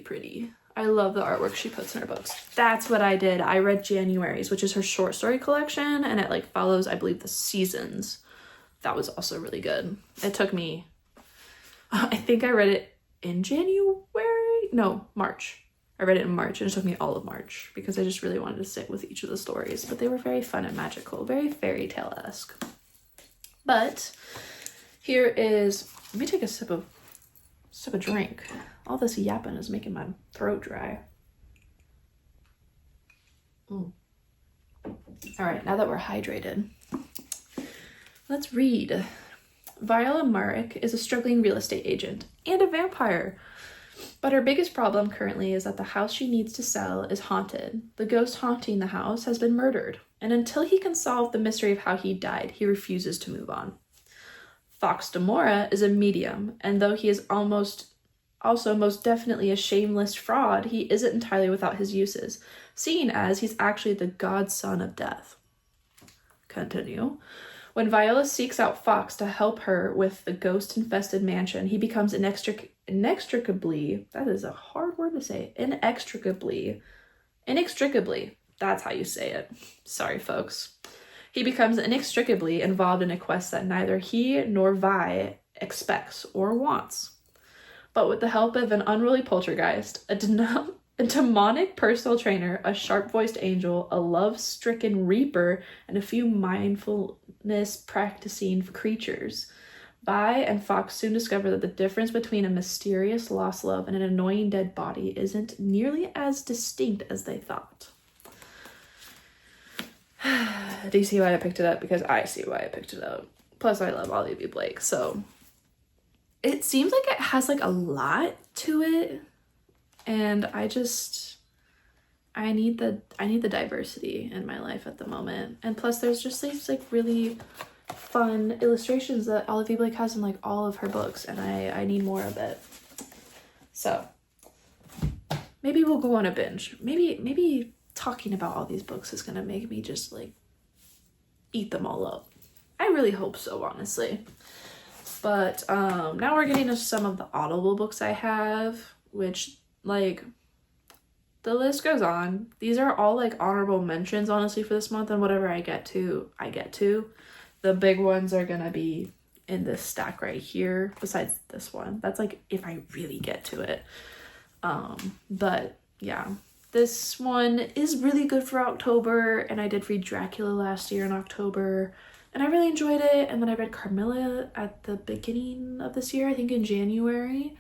pretty. I love the artwork she puts in her books. That's what I did. I read January's, which is her short story collection, and it like follows, I believe, the seasons. That was also really good. It took me, I think I read it in January? No, March. I read it in March, and it took me all of March because I just really wanted to sit with each of the stories, but they were very fun and magical, very fairy tale-esque. But here is, let me take a sip of drink. All this yapping is making my throat dry. All right, now that we're hydrated, let's read. Viola Marek is a struggling real estate agent and a vampire. But her biggest problem currently is that the house she needs to sell is haunted. The ghost haunting the house has been murdered, and until he can solve the mystery of how he died, he refuses to move on. Fox Demora is a medium, and though he is also most definitely a shameless fraud, he isn't entirely without his uses, seeing as he's actually the godson of death. Continue. When Viola seeks out Fox to help her with the ghost-infested mansion, he becomes inextricably, that is a hard word to say, inextricably, that's how you say it. Sorry, folks. He becomes inextricably involved in a quest that neither he nor Vi expects or wants. But with the help of an unruly poltergeist, a demonic personal trainer, a sharp-voiced angel, a love-stricken reaper, and a few mindfulness-practicing creatures, Vi and Fox soon discover that the difference between a mysterious lost love and an annoying dead body isn't nearly as distinct as they thought. Do you see why I picked it up? Because I see why I picked it up. Plus, I love Ollie B. Blake, so it seems like it has like a lot to it. And I need the diversity in my life at the moment. And plus there's just these like really fun illustrations that Olivia Blake has in like all of her books, and I need more of it. So maybe we'll go on a binge. Maybe talking about all these books is gonna make me just like eat them all up. I really hope so, honestly. But now we're getting to some of the Audible books I have, which, like, the list goes on. These are all, like, honorable mentions, honestly, for this month, and whatever I get to, I get to. The big ones are gonna be in this stack right here, besides this one. That's, like, if I really get to it. But, yeah. This one is really good for October, and I did read Dracula last year in October, and I really enjoyed it. And then I read Carmilla at the beginning of this year, I think in January.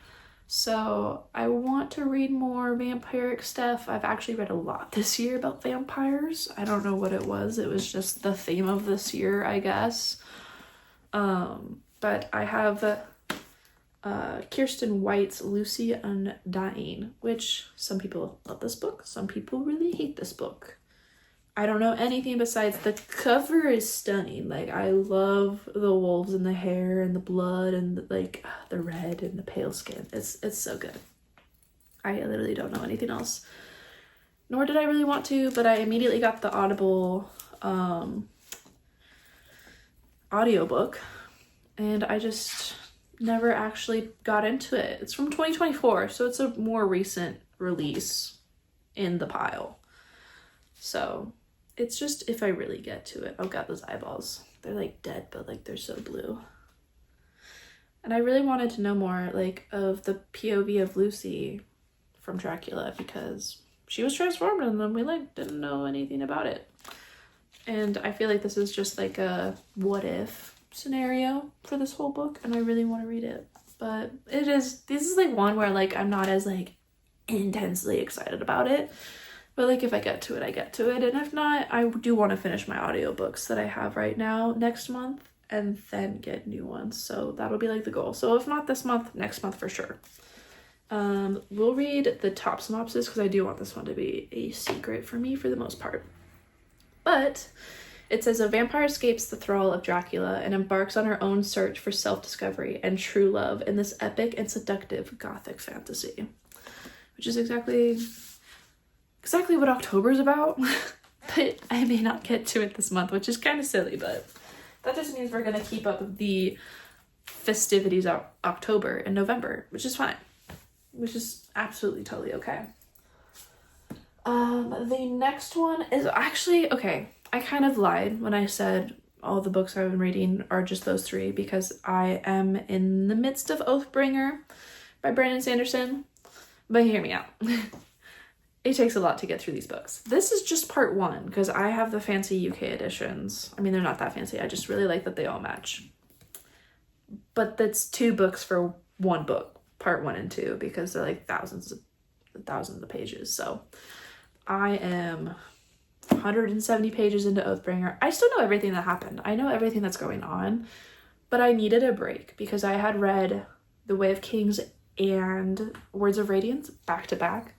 So I want to read more vampiric stuff. I've actually read a lot this year about vampires. I don't know what it was. It was just the theme of this year, I guess. But I have Kirsten White's Lucy Undying, which some people love this book. Some people really hate this book. I don't know anything besides the cover is stunning. Like, I love the wolves and the hair and the blood and the red and the pale skin. It's so good. I literally don't know anything else. Nor did I really want to, but I immediately got the Audible audiobook, and I just never actually got into it. It's from 2024, so it's a more recent release in the pile. So it's just if I really get to it. Oh god, those eyeballs. They're like dead, but like they're so blue. And I really wanted to know more like of the POV of Lucy from Dracula, because she was transformed and then we like didn't know anything about it. And I feel like this is just like a what if scenario for this whole book, and I really want to read it. But this is like one where like I'm not as like intensely excited about it. But like if I get to it, I get to it. And if not, I do want to finish my audiobooks that I have right now next month and then get new ones. So that'll be like the goal. So if not this month, next month for sure. We'll read the top synopsis because I do want this one to be a secret for me for the most part. But it says a vampire escapes the thrall of Dracula and embarks on her own search for self-discovery and true love in this epic and seductive gothic fantasy. Which is exactly what October's about. But I may not get to it this month, which is kind of silly, but that just means we're going to keep up the festivities of October and November, which is fine. Which is absolutely totally okay. The next one is actually, okay, I kind of lied when I said all the books I've been reading are just those three, because I am in the midst of Oathbringer by Brandon Sanderson. But hear me out. It takes a lot to get through these books. This is just part one, because I have the fancy UK editions. I mean, they're not that fancy. I just really like that they all match. But that's 2 books for one book, part 1 and 2, because they're like thousands of pages. So I am 170 pages into Oathbringer. I still know everything that happened. I know everything that's going on, but I needed a break because I had read The Way of Kings and Words of Radiance back to back.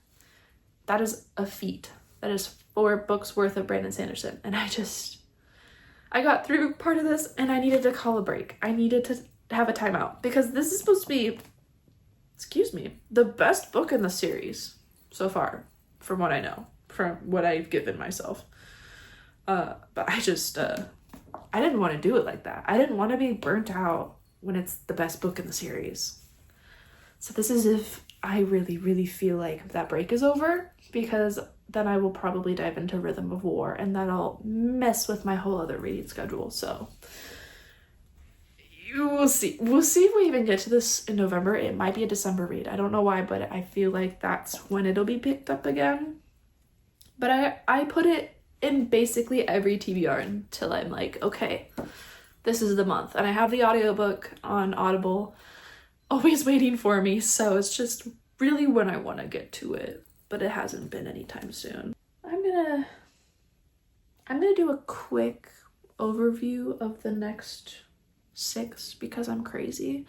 That is a feat. That is 4 books worth of Brandon Sanderson. And I got through part of this and I needed to call a break. I needed to have a timeout because this is supposed to be, the best book in the series so far, from what I know, from what I've given myself. But I just, I didn't want to do it like that. I didn't want to be burnt out when it's the best book in the series. So this is if I really, really feel like that break is over, because then I will probably dive into Rhythm of War and that'll mess with my whole other reading schedule. So you will see. We'll see if we even get to this in November. It might be a December read. I don't know why, but I feel like that's when it'll be picked up again. But I put it in basically every TBR until I'm like, okay, this is the month. And I have the audiobook on Audible always waiting for me, so it's just really when I want to get to it, but it hasn't been anytime soon. I'm gonna do a quick overview of the next 6 because I'm crazy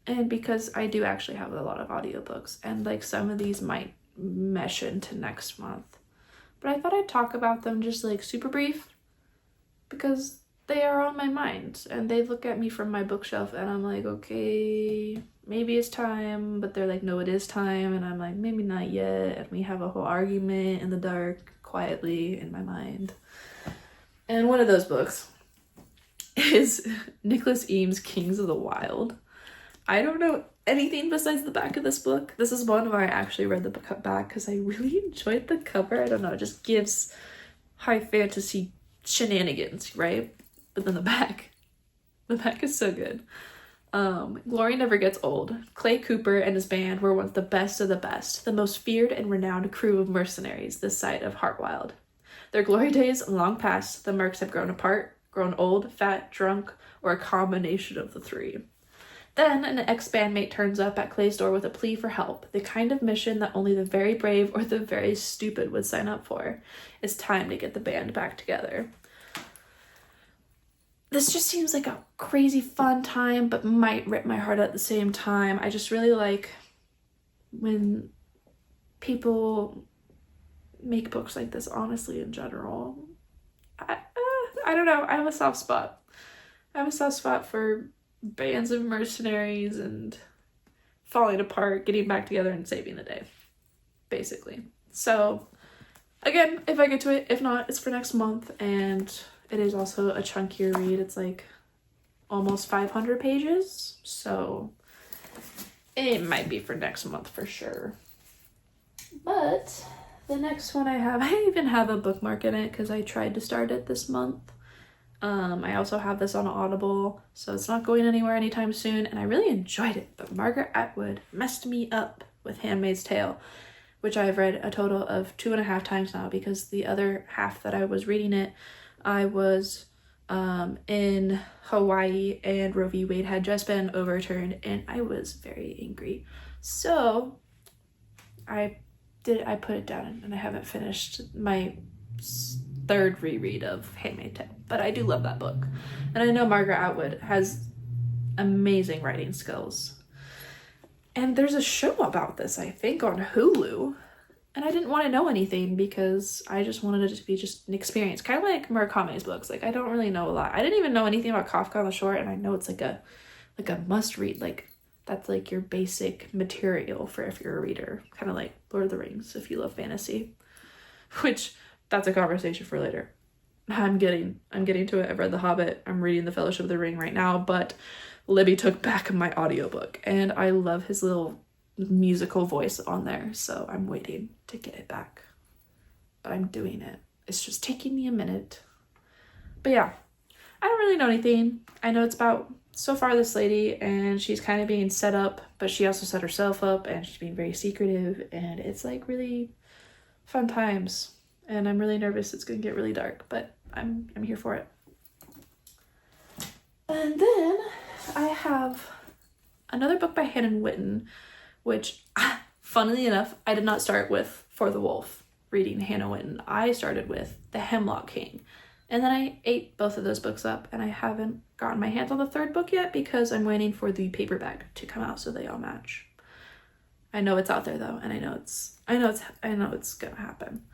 and because I do actually have a lot of audiobooks, and like some of these might mesh into next month, but I thought I'd talk about them just like super brief because they are on my mind and they look at me from my bookshelf and I'm like, okay, maybe it's time, but they're like, no, it is time, and I'm like, maybe not yet, and we have a whole argument in the dark quietly in my mind. And one of those books is Nicholas Eames' Kings of the Wild. I don't know anything besides the back of this book. This is one where I actually read the book back because I really enjoyed the cover. I don't know, it just gives high fantasy shenanigans, right? But then the back is so good. Glory never gets old. Clay Cooper and his band were once the best of the best, the most feared and renowned crew of mercenaries this side of Heartwild. Their glory days long past, the mercs have grown apart, grown old, fat, drunk, or a combination of the three. Then an ex-bandmate turns up at Clay's door with a plea for help, the kind of mission that only the very brave or the very stupid would sign up for. It's time to get the band back together. This just seems like a crazy fun time, but might rip my heart at the same time. I just really like when people make books like this, honestly, in general. I don't know. I have a soft spot. I have a soft spot for bands of mercenaries and falling apart, getting back together, and saving the day, basically. So, again, if I get to it. If not, it's for next month, and it is also a chunkier read. It's like almost 500 pages, so it might be for next month for sure. But the next one I even have a bookmark in it because I tried to start it this month. I also have this on Audible, so it's not going anywhere anytime soon, and I really enjoyed it, but Margaret Atwood messed me up with Handmaid's Tale, which I've read a total of 2.5 times now, because the other half that I was reading it, I was in Hawaii and Roe v. Wade had just been overturned, and I was very angry. So I put it down, and I haven't finished my third reread of Handmaid's Tale, but I do love that book. And I know Margaret Atwood has amazing writing skills. And there's a show about this, I think, on Hulu. And I didn't want to know anything because I just wanted it to be just an experience. Kind of like Murakame's books. Like, I don't really know a lot. I didn't even know anything about Kafka on the Shore, and I know it's like a must read. Like, that's like your basic material for if you're a reader. Kind of like Lord of the Rings if you love fantasy. Which, that's a conversation for later. I'm getting to it. I've read The Hobbit. I'm reading The Fellowship of the Ring right now, but Libby took back my audiobook, and I love his little musical voice on there, so I'm waiting to get it back. But I'm doing it. It's just taking me a minute. But yeah, I don't really know anything. I know it's about, so far, this lady, and she's kind of being set up, but she also set herself up, and she's being very secretive, and it's like really fun times. And I'm really nervous it's gonna get really dark, but I'm here for it. And then I have another book by Hannah Witten, which, funnily enough, I did not start with For the Wolf, reading Hannah Witten. I started with The Hemlock King. And then I ate both of those books up, and I haven't gotten my hands on the third book yet because I'm waiting for the paperback to come out so they all match. I know it's out there though, and I know it's gonna happen.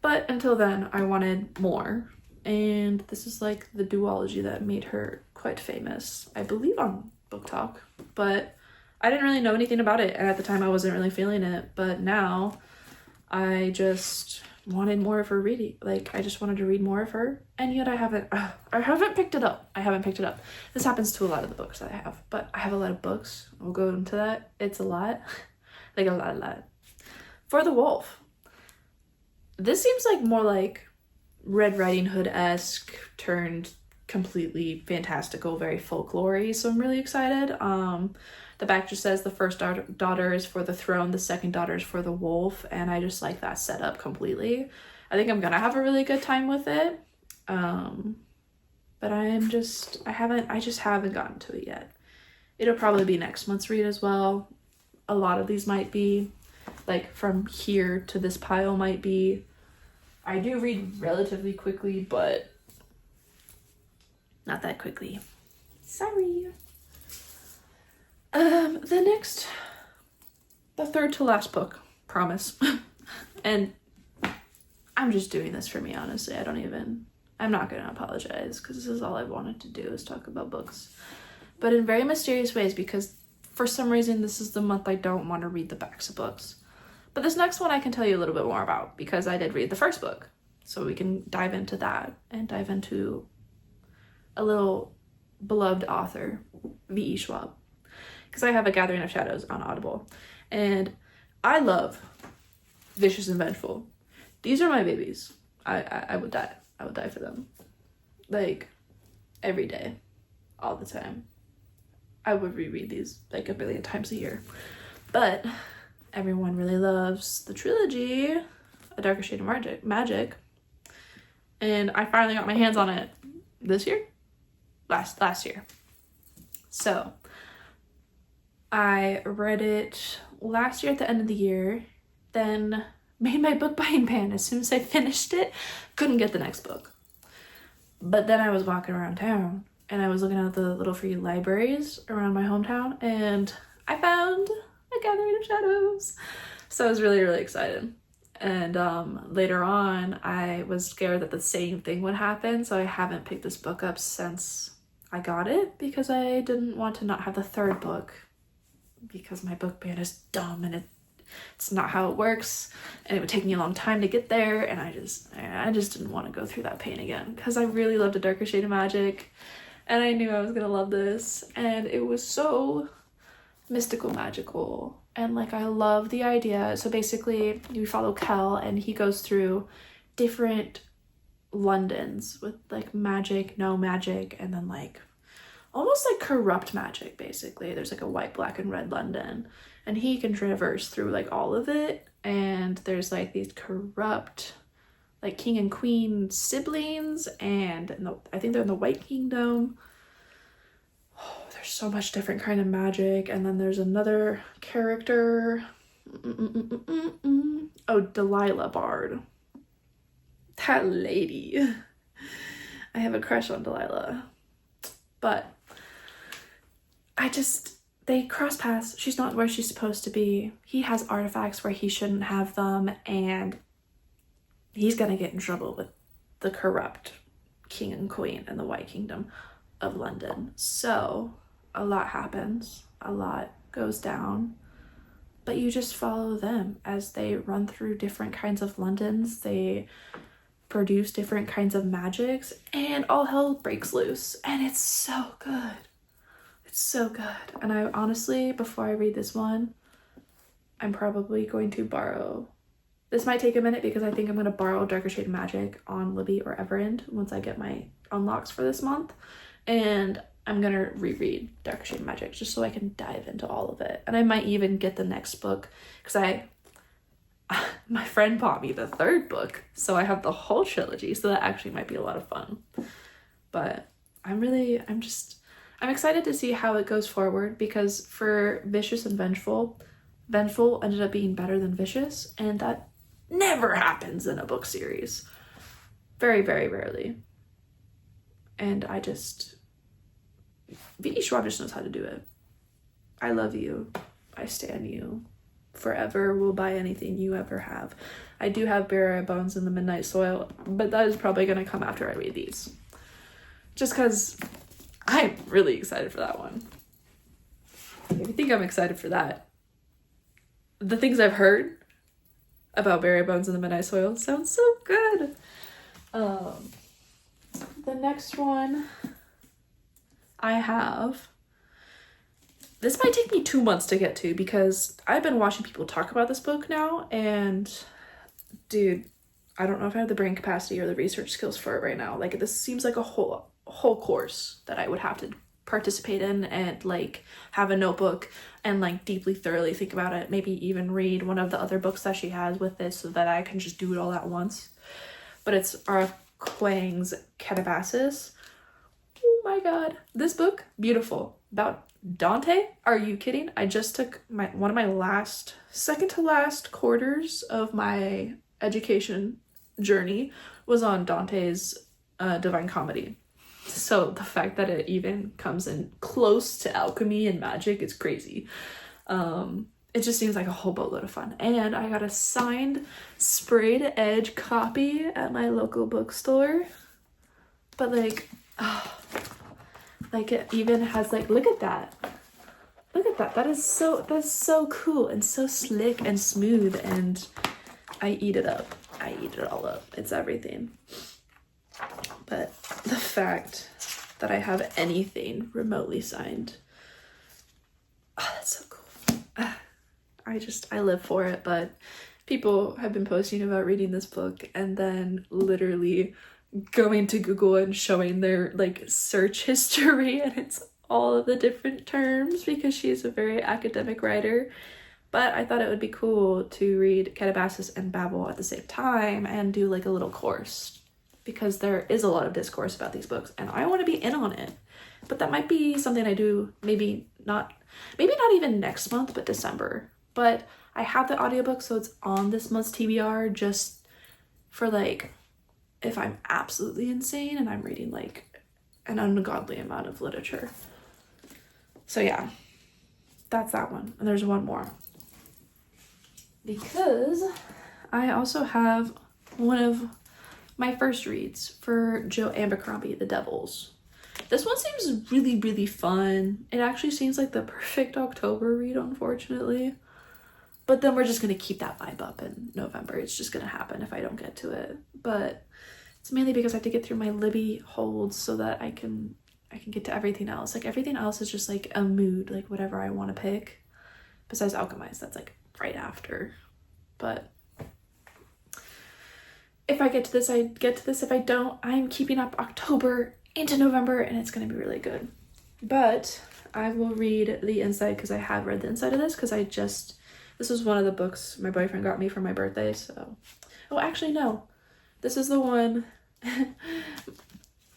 But until then, I wanted more. And this is like the duology that made her quite famous, I believe on Book Talk. But I didn't really know anything about it, and at the time I wasn't really feeling it. But now I just wanted more of her reading. Like, I just wanted to read more of her, and yet I haven't picked it up. This happens to a lot of the books that I have, but I have a lot of books. We'll go into that. It's a lot. Like a lot. For the Wolf. This seems like more like Red Riding Hood-esque turned completely fantastical, very folklory, so I'm really excited. The back just says the first daughter is for the throne, the second daughter is for the wolf, and I just like that setup completely. I think I'm gonna have a really good time with it, but I just haven't gotten to it yet. It'll probably be next month's read as well. A lot of these might be, like, from here to this pile might be. I do read relatively quickly, but not that quickly. Sorry. The third to last book, promise. And I'm just doing this for me, honestly. I'm not gonna apologize because this is all I wanted to do is talk about books. But in very mysterious ways, because for some reason this is the month I don't want to read the backs of books. But this next one I can tell you a little bit more about because I did read the first book. So we can dive into that and dive into a little beloved author, V.E. Schwab, because I have A Gathering of Shadows on Audible, and I love Vicious and Vengeful. These are my babies. I would die. I would die for them. Like, every day, all the time. I would reread these like a billion times a year. But everyone really loves the trilogy, A Darker Shade of Magic. And I finally got my hands on it this year? Last year. So, I read it last year at the end of the year, then made my book buying ban as soon as I finished it. Couldn't get the next book. But then I was walking around town and I was looking at the little free libraries around my hometown and I found A Gathering of Shadows. So I was really, really excited. And later on, I was scared that the same thing would happen, so I haven't picked this book up since I got it because I didn't want to not have the third book because my book ban is dumb and it's not how it works, and it would take me a long time to get there, and I just didn't want to go through that pain again because I really loved A Darker Shade of Magic, and I knew I was gonna love this, and it was so mystical, magical. And like, I love the idea. So basically you follow Kel and he goes through different Londons with like magic, no magic, and then like almost like corrupt magic. Basically there's like a white, black, and red London, and he can traverse through like all of it. And there's like these corrupt like king and queen siblings, and I think they're in the White Kingdom. There's so much different kind of magic. And then there's another character. Oh, Delilah Bard. That lady. I have a crush on Delilah. But they cross paths. She's not where she's supposed to be. He has artifacts where he shouldn't have them, and he's gonna get in trouble with the corrupt king and queen in the White Kingdom of London. So a lot happens, a lot goes down, but you just follow them as they run through different kinds of Londons. They produce different kinds of magics, and all hell breaks loose, and it's so good. It's so good. And I honestly, before I read this one, I'm probably going to borrow, this might take a minute because I think I'm going to borrow Darker Shade of Magic on Libby or Everend once I get my unlocks for this month, and I'm going to reread Darker Shade of Magic just so I can dive into all of it. And I might even get the next book because my friend bought me the third book, so I have the whole trilogy, so that actually might be a lot of fun. But I'm excited to see how it goes forward, because for Vicious and Vengeful ended up being better than Vicious, and that never happens in a book series. Very, very rarely. And V.E. Schwab just knows how to do it. I love you. I stan you. Forever will buy anything you ever have. I do have Bare Bones in the Midnight Soil, but that is probably going to come after I read these. Just because I'm really excited for that one. If you think I'm excited for that, the things I've heard about Bare Bones in the Midnight Soil sounds so good. The next one I have, this might take me 2 months to get to because I've been watching people talk about this book now, and dude, I don't know if I have the brain capacity or the research skills for it right now. Like, this seems like a whole course that I would have to participate in and like have a notebook and like deeply thoroughly think about it, maybe even read one of the other books that she has with this so that I can just do it all at once. But it's R.F. Kuang's Catabasis. Oh my god, this book, beautiful. About Dante? Are you kidding? I just took one of my second to last quarters of my education journey was on Dante's Divine Comedy. So the fact that it even comes in close to alchemy and magic is crazy. It just seems like a whole boatload of fun. And I got a signed sprayed edge copy at my local bookstore. But like, like it even has like, look at that. Look at that. That's so cool and so slick and smooth, and I eat it up. I eat it all up. It's everything. But the fact that I have anything remotely signed. Oh, that's so cool. I live for it, but people have been posting about reading this book and then literally going to Google and showing their like search history, and it's all of the different terms because she's a very academic writer. But I thought it would be cool to read Calabasas and Babel at the same time and do like a little course, because there is a lot of discourse about these books and I want to be in on it. But that might be something I do maybe not even next month, but December. But I have the audiobook, so it's on this month's TBR, just for like if I'm absolutely insane and I'm reading like an ungodly amount of literature. So yeah, that's that one. And there's one more, because I also have one of my first reads for Joe Abercrombie, The Devils. This one seems really, really fun. It actually seems like the perfect October read, unfortunately. But then we're just going to keep that vibe up in November. It's just going to happen if I don't get to it. But it's mainly because I have to get through my Libby holds so that I can get to everything else. Like, everything else is just like a mood, like whatever I want to pick. Besides Alchemize, that's like right after. But if I get to this, I get to this. If I don't, I'm keeping up October into November, and it's going to be really good. But I will read the inside, because I have read the inside of this, because this was one of the books my boyfriend got me for my birthday, so. Oh, actually, no. This is the one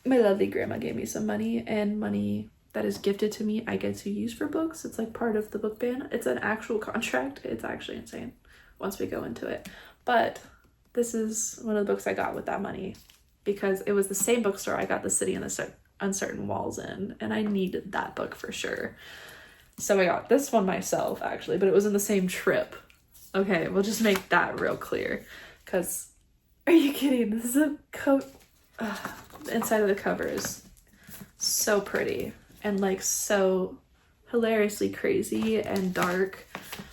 my lovely grandma gave me some money, and money that is gifted to me I get to use for books. It's like part of the book ban. It's an actual contract. It's actually insane once we go into it. But this is one of the books I got with that money, because it was the same bookstore I got The City and the Uncertain Walls in, and I needed that book for sure. So I got this one myself, actually, but it was in the same trip. Okay, we'll just make that real clear, because are you kidding? This is a coat. The inside of the cover is so pretty and like so hilariously crazy and dark,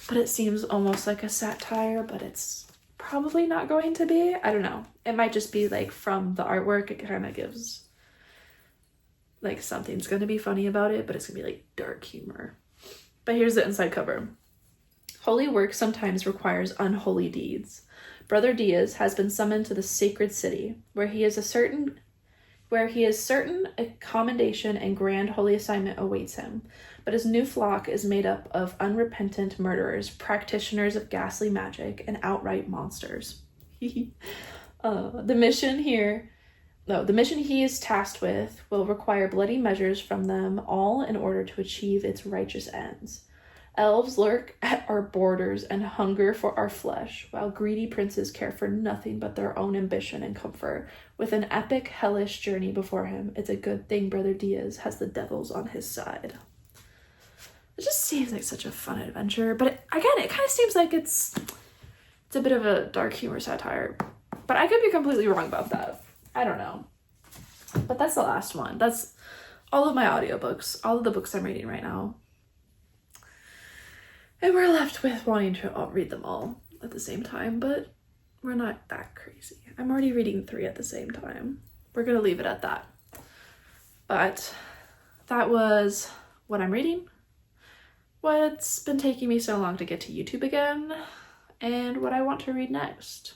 but it seems almost like a satire, but it's probably not going to be. I don't know. It might just be like from the artwork, it kind of gives like something's going to be funny about it, but it's going to be like dark humor. But here's the inside cover. Holy work sometimes requires unholy deeds. Brother Diaz has been summoned to the sacred city, where he is certain a commendation and grand holy assignment awaits him. But his new flock is made up of unrepentant murderers, practitioners of ghastly magic, and outright monsters. The mission he is tasked with will require bloody measures from them all in order to achieve its righteous ends. Elves lurk at our borders and hunger for our flesh, while greedy princes care for nothing but their own ambition and comfort. With an epic, hellish journey before him, it's a good thing Brother Diaz has the devils on his side. It just seems like such a fun adventure, but it kind of seems like it's a bit of a dark humor satire. But I could be completely wrong about that. I don't know. But that's the last one. That's all of my audiobooks, all of the books I'm reading right now. And we're left with wanting to read them all at the same time, but we're not that crazy. I'm already reading 3 at the same time. We're going to leave it at that. But that was what I'm reading, what's been taking me so long to get to YouTube again, and what I want to read next.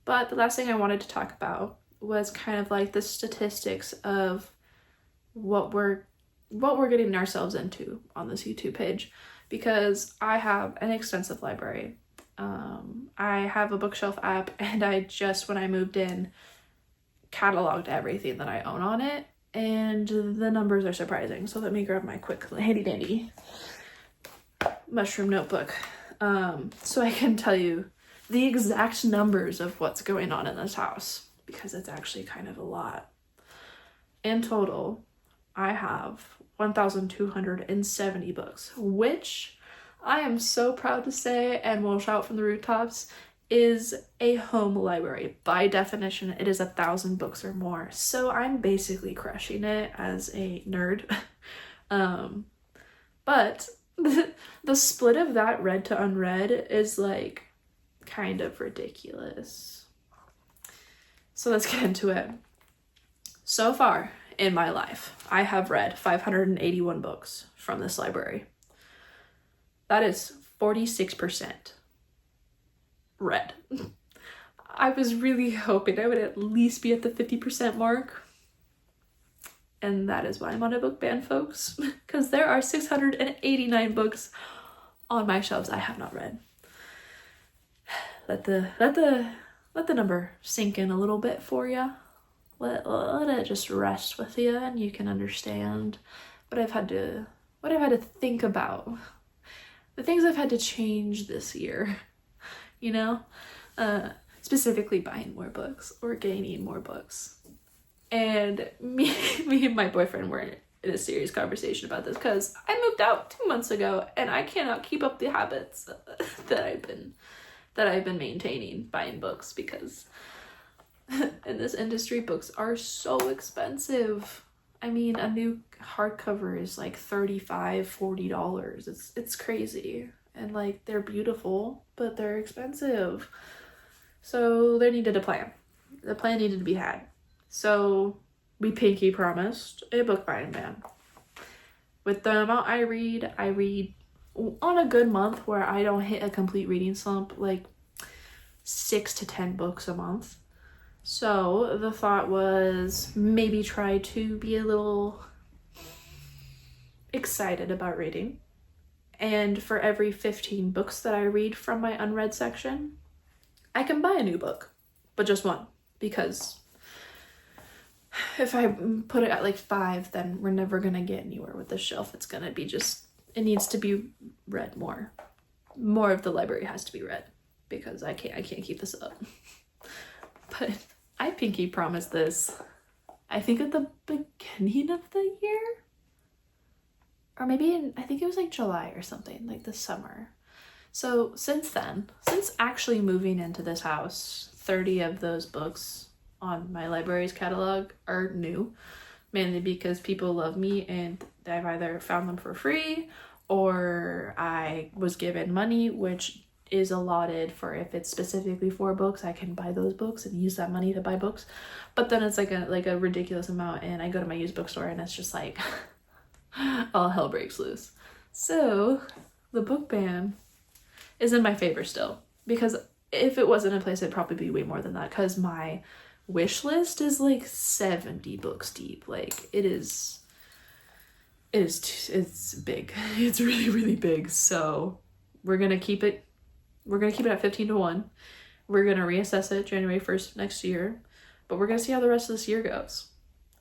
But the last thing I wanted to talk about was kind of like the statistics of what we're getting ourselves into on this YouTube page, because I have an extensive library. I have a bookshelf app, and I just, when I moved in, cataloged everything that I own on it, and the numbers are surprising. So let me grab my quick handy dandy mushroom notebook so I can tell you the exact numbers of what's going on in this house, because it's actually kind of a lot. In total, I have 1,270 books, which I am so proud to say, and will shout from the rooftops, is a home library. By definition, it is 1,000 books or more. So I'm basically crushing it as a nerd. But the split of that read to unread is like kind of ridiculous. So let's get into it. So far in my life, I have read 581 books from this library. That is 46% read. I was really hoping I would at least be at the 50% mark. And that is why I'm on a book ban, folks, because there are 689 books on my shelves I have not read. Let the number sink in a little bit for you. Let it just rest with you, and you can understand what I've had to think about, the things I've had to change this year, you know, specifically buying more books or gaining more books. And me and my boyfriend were in a serious conversation about this because I moved out 2 months ago and I cannot keep up the habits that I've been maintaining buying books, because in this industry books are so expensive. I mean, a new hardcover is like $35-$40. It's crazy. And like, they're beautiful, but they're expensive. So there needed a plan. The plan needed to be had. So we pinky promised a book buying ban. With the amount I read on a good month where I don't hit a complete reading slump, like 6 to 10 books a month. So the thought was maybe try to be a little excited about reading. And for every 15 books that I read from my unread section, I can buy a new book, but just one, because if I put it at like 5, then we're never gonna get anywhere with this shelf. It's gonna be just, it needs to be read more. More of the library has to be read, because I can't keep this up. But I pinky promised this, I think at the beginning of the year, or maybe I think it was like July or something, like this summer. So since then, since actually moving into this house, 30 of those books on my library's catalog are new, mainly because people love me and I've either found them for free or I was given money, which is allotted for, if it's specifically for books, I can buy those books and use that money to buy books. But then it's like a ridiculous amount, and I go to my used bookstore and it's just like all hell breaks loose. So the book ban is in my favor still, because if it wasn't in place, it'd probably be way more than that, because my wish list is like 70 books deep. Like it's big. It's really, really big. So we're gonna keep it at 15 to 1. We're gonna reassess it January 1st next year, but we're gonna see how the rest of this year goes.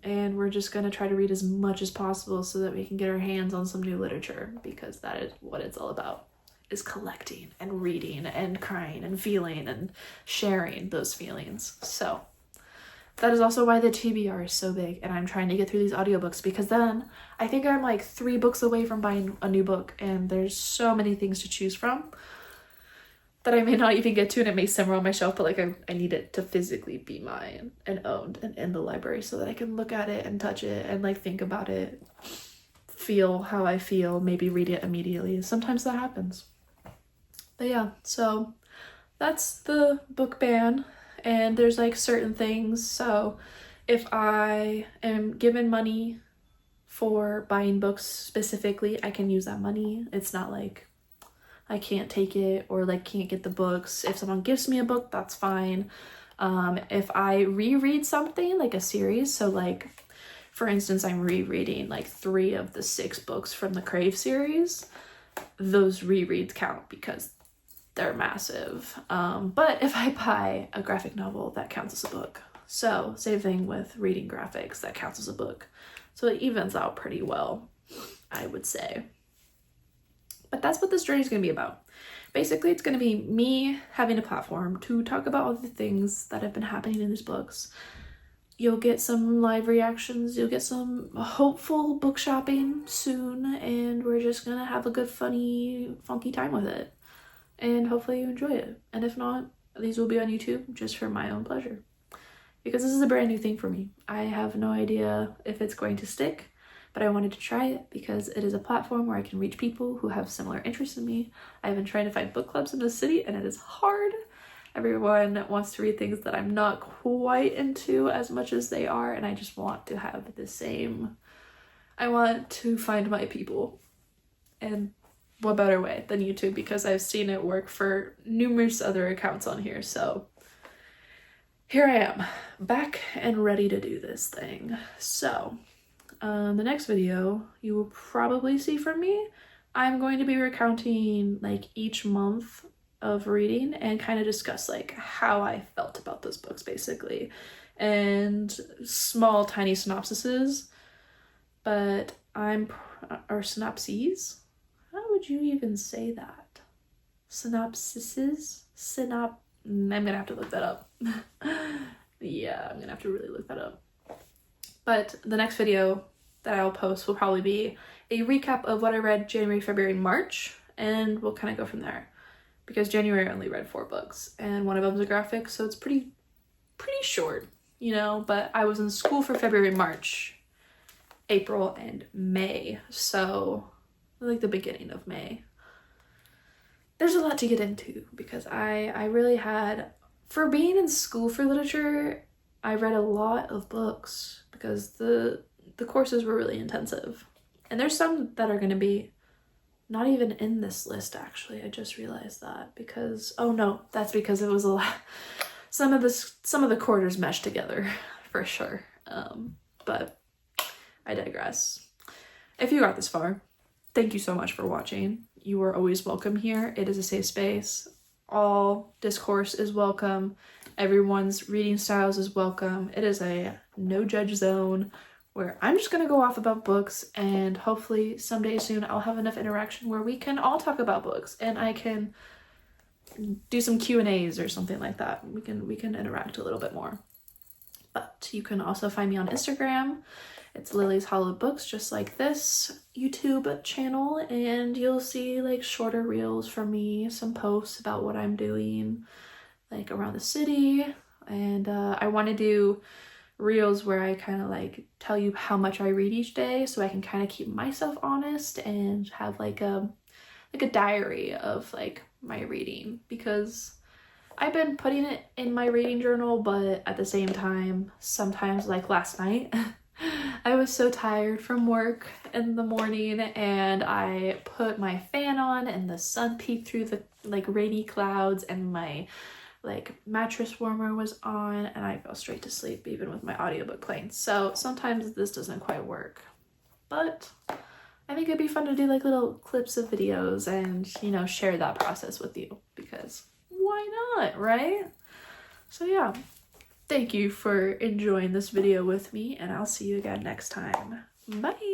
And we're just gonna try to read as much as possible so that we can get our hands on some new literature, because that is what it's all about, is collecting and reading and crying and feeling and sharing those feelings. So that is also why the TBR is so big, and I'm trying to get through these audiobooks, because then I think I'm like 3 books away from buying a new book, and there's so many things to choose from that I may not even get to, and it may simmer on my shelf, but like I need it to physically be mine and owned and in the library so that I can look at it and touch it and like think about it, feel how I feel, maybe read it immediately. Sometimes that happens. But yeah, so that's the book ban. And there's like certain things. So if I am given money for buying books specifically, I can use that money. It's not like I can't take it or like can't get the books. If someone gives me a book, that's fine. If I reread something like a series, so like for instance, I'm rereading like 3 of the 6 books from the Crave series, those rereads count because they're massive. But if I buy a graphic novel, that counts as a book. So same thing with reading graphics, that counts as a book. So it evens out pretty well, I would say. But that's what this journey is going to be about. Basically, it's going to be me having a platform to talk about all the things that have been happening in these books. You'll get some live reactions, you'll get some hopeful book shopping soon, and we're just going to have a good, funny, funky time with it. And hopefully you enjoy it. And if not, these will be on YouTube just for my own pleasure, because this is a brand new thing for me. I have no idea if it's going to stick, but I wanted to try it because it is a platform where I can reach people who have similar interests in me. I've been trying to find book clubs in this city, and it is hard. Everyone wants to read things that I'm not quite into as much as they are, and I just want to have the same. I want to find my people. And what better way than YouTube, because I've seen it work for numerous other accounts on here. So here I am, back and ready to do this thing. So the next video you will probably see from me, I'm going to be recounting like each month of reading and kind of discuss like how I felt about those books basically, and small tiny synopsises, but or synopses? How would you even say that? Synopsises? I'm gonna have to look that up. Yeah, I'm gonna have to really look that up. But the next video that I'll post will probably be a recap of what I read January, February, March, and we'll kind of go from there. Because January I only read 4 books, and one of them's a graphic, so it's pretty short, you know, but I was in school for February, March, April, and May, so like the beginning of May. There's a lot to get into because I really had, for being in school for literature, I read a lot of books because the courses were really intensive. And there's some that are going to be not even in this list, actually. I just realized that because, oh no, that's because it was a lot. Some of the quarters meshed together for sure. But I digress. If you got this far, thank you so much for watching. You are always welcome here. It is a safe space. All discourse is welcome. Everyone's reading styles is welcome. It is a no judge zone where I'm just gonna go off about books, and hopefully someday soon I'll have enough interaction where we can all talk about books and I can do some Q&As or something like that. We can interact a little bit more. But you can also find me on Instagram. It's Lily's Hollowed Books, just like this YouTube channel, and you'll see like shorter reels from me, some posts about what I'm doing like around the city, and I want to do reels where I kind of like tell you how much I read each day, so I can kind of keep myself honest and have like a diary of like my reading, because I've been putting it in my reading journal, but at the same time, sometimes like last night I was so tired from work in the morning and I put my fan on and the sun peeked through the like rainy clouds and my like mattress warmer was on and I fell straight to sleep even with my audiobook playing. So sometimes this doesn't quite work, but I think it'd be fun to do like little clips of videos and, you know, share that process with you, because why not, right? So yeah, thank you for enjoying this video with me, and I'll see you again next time. Bye!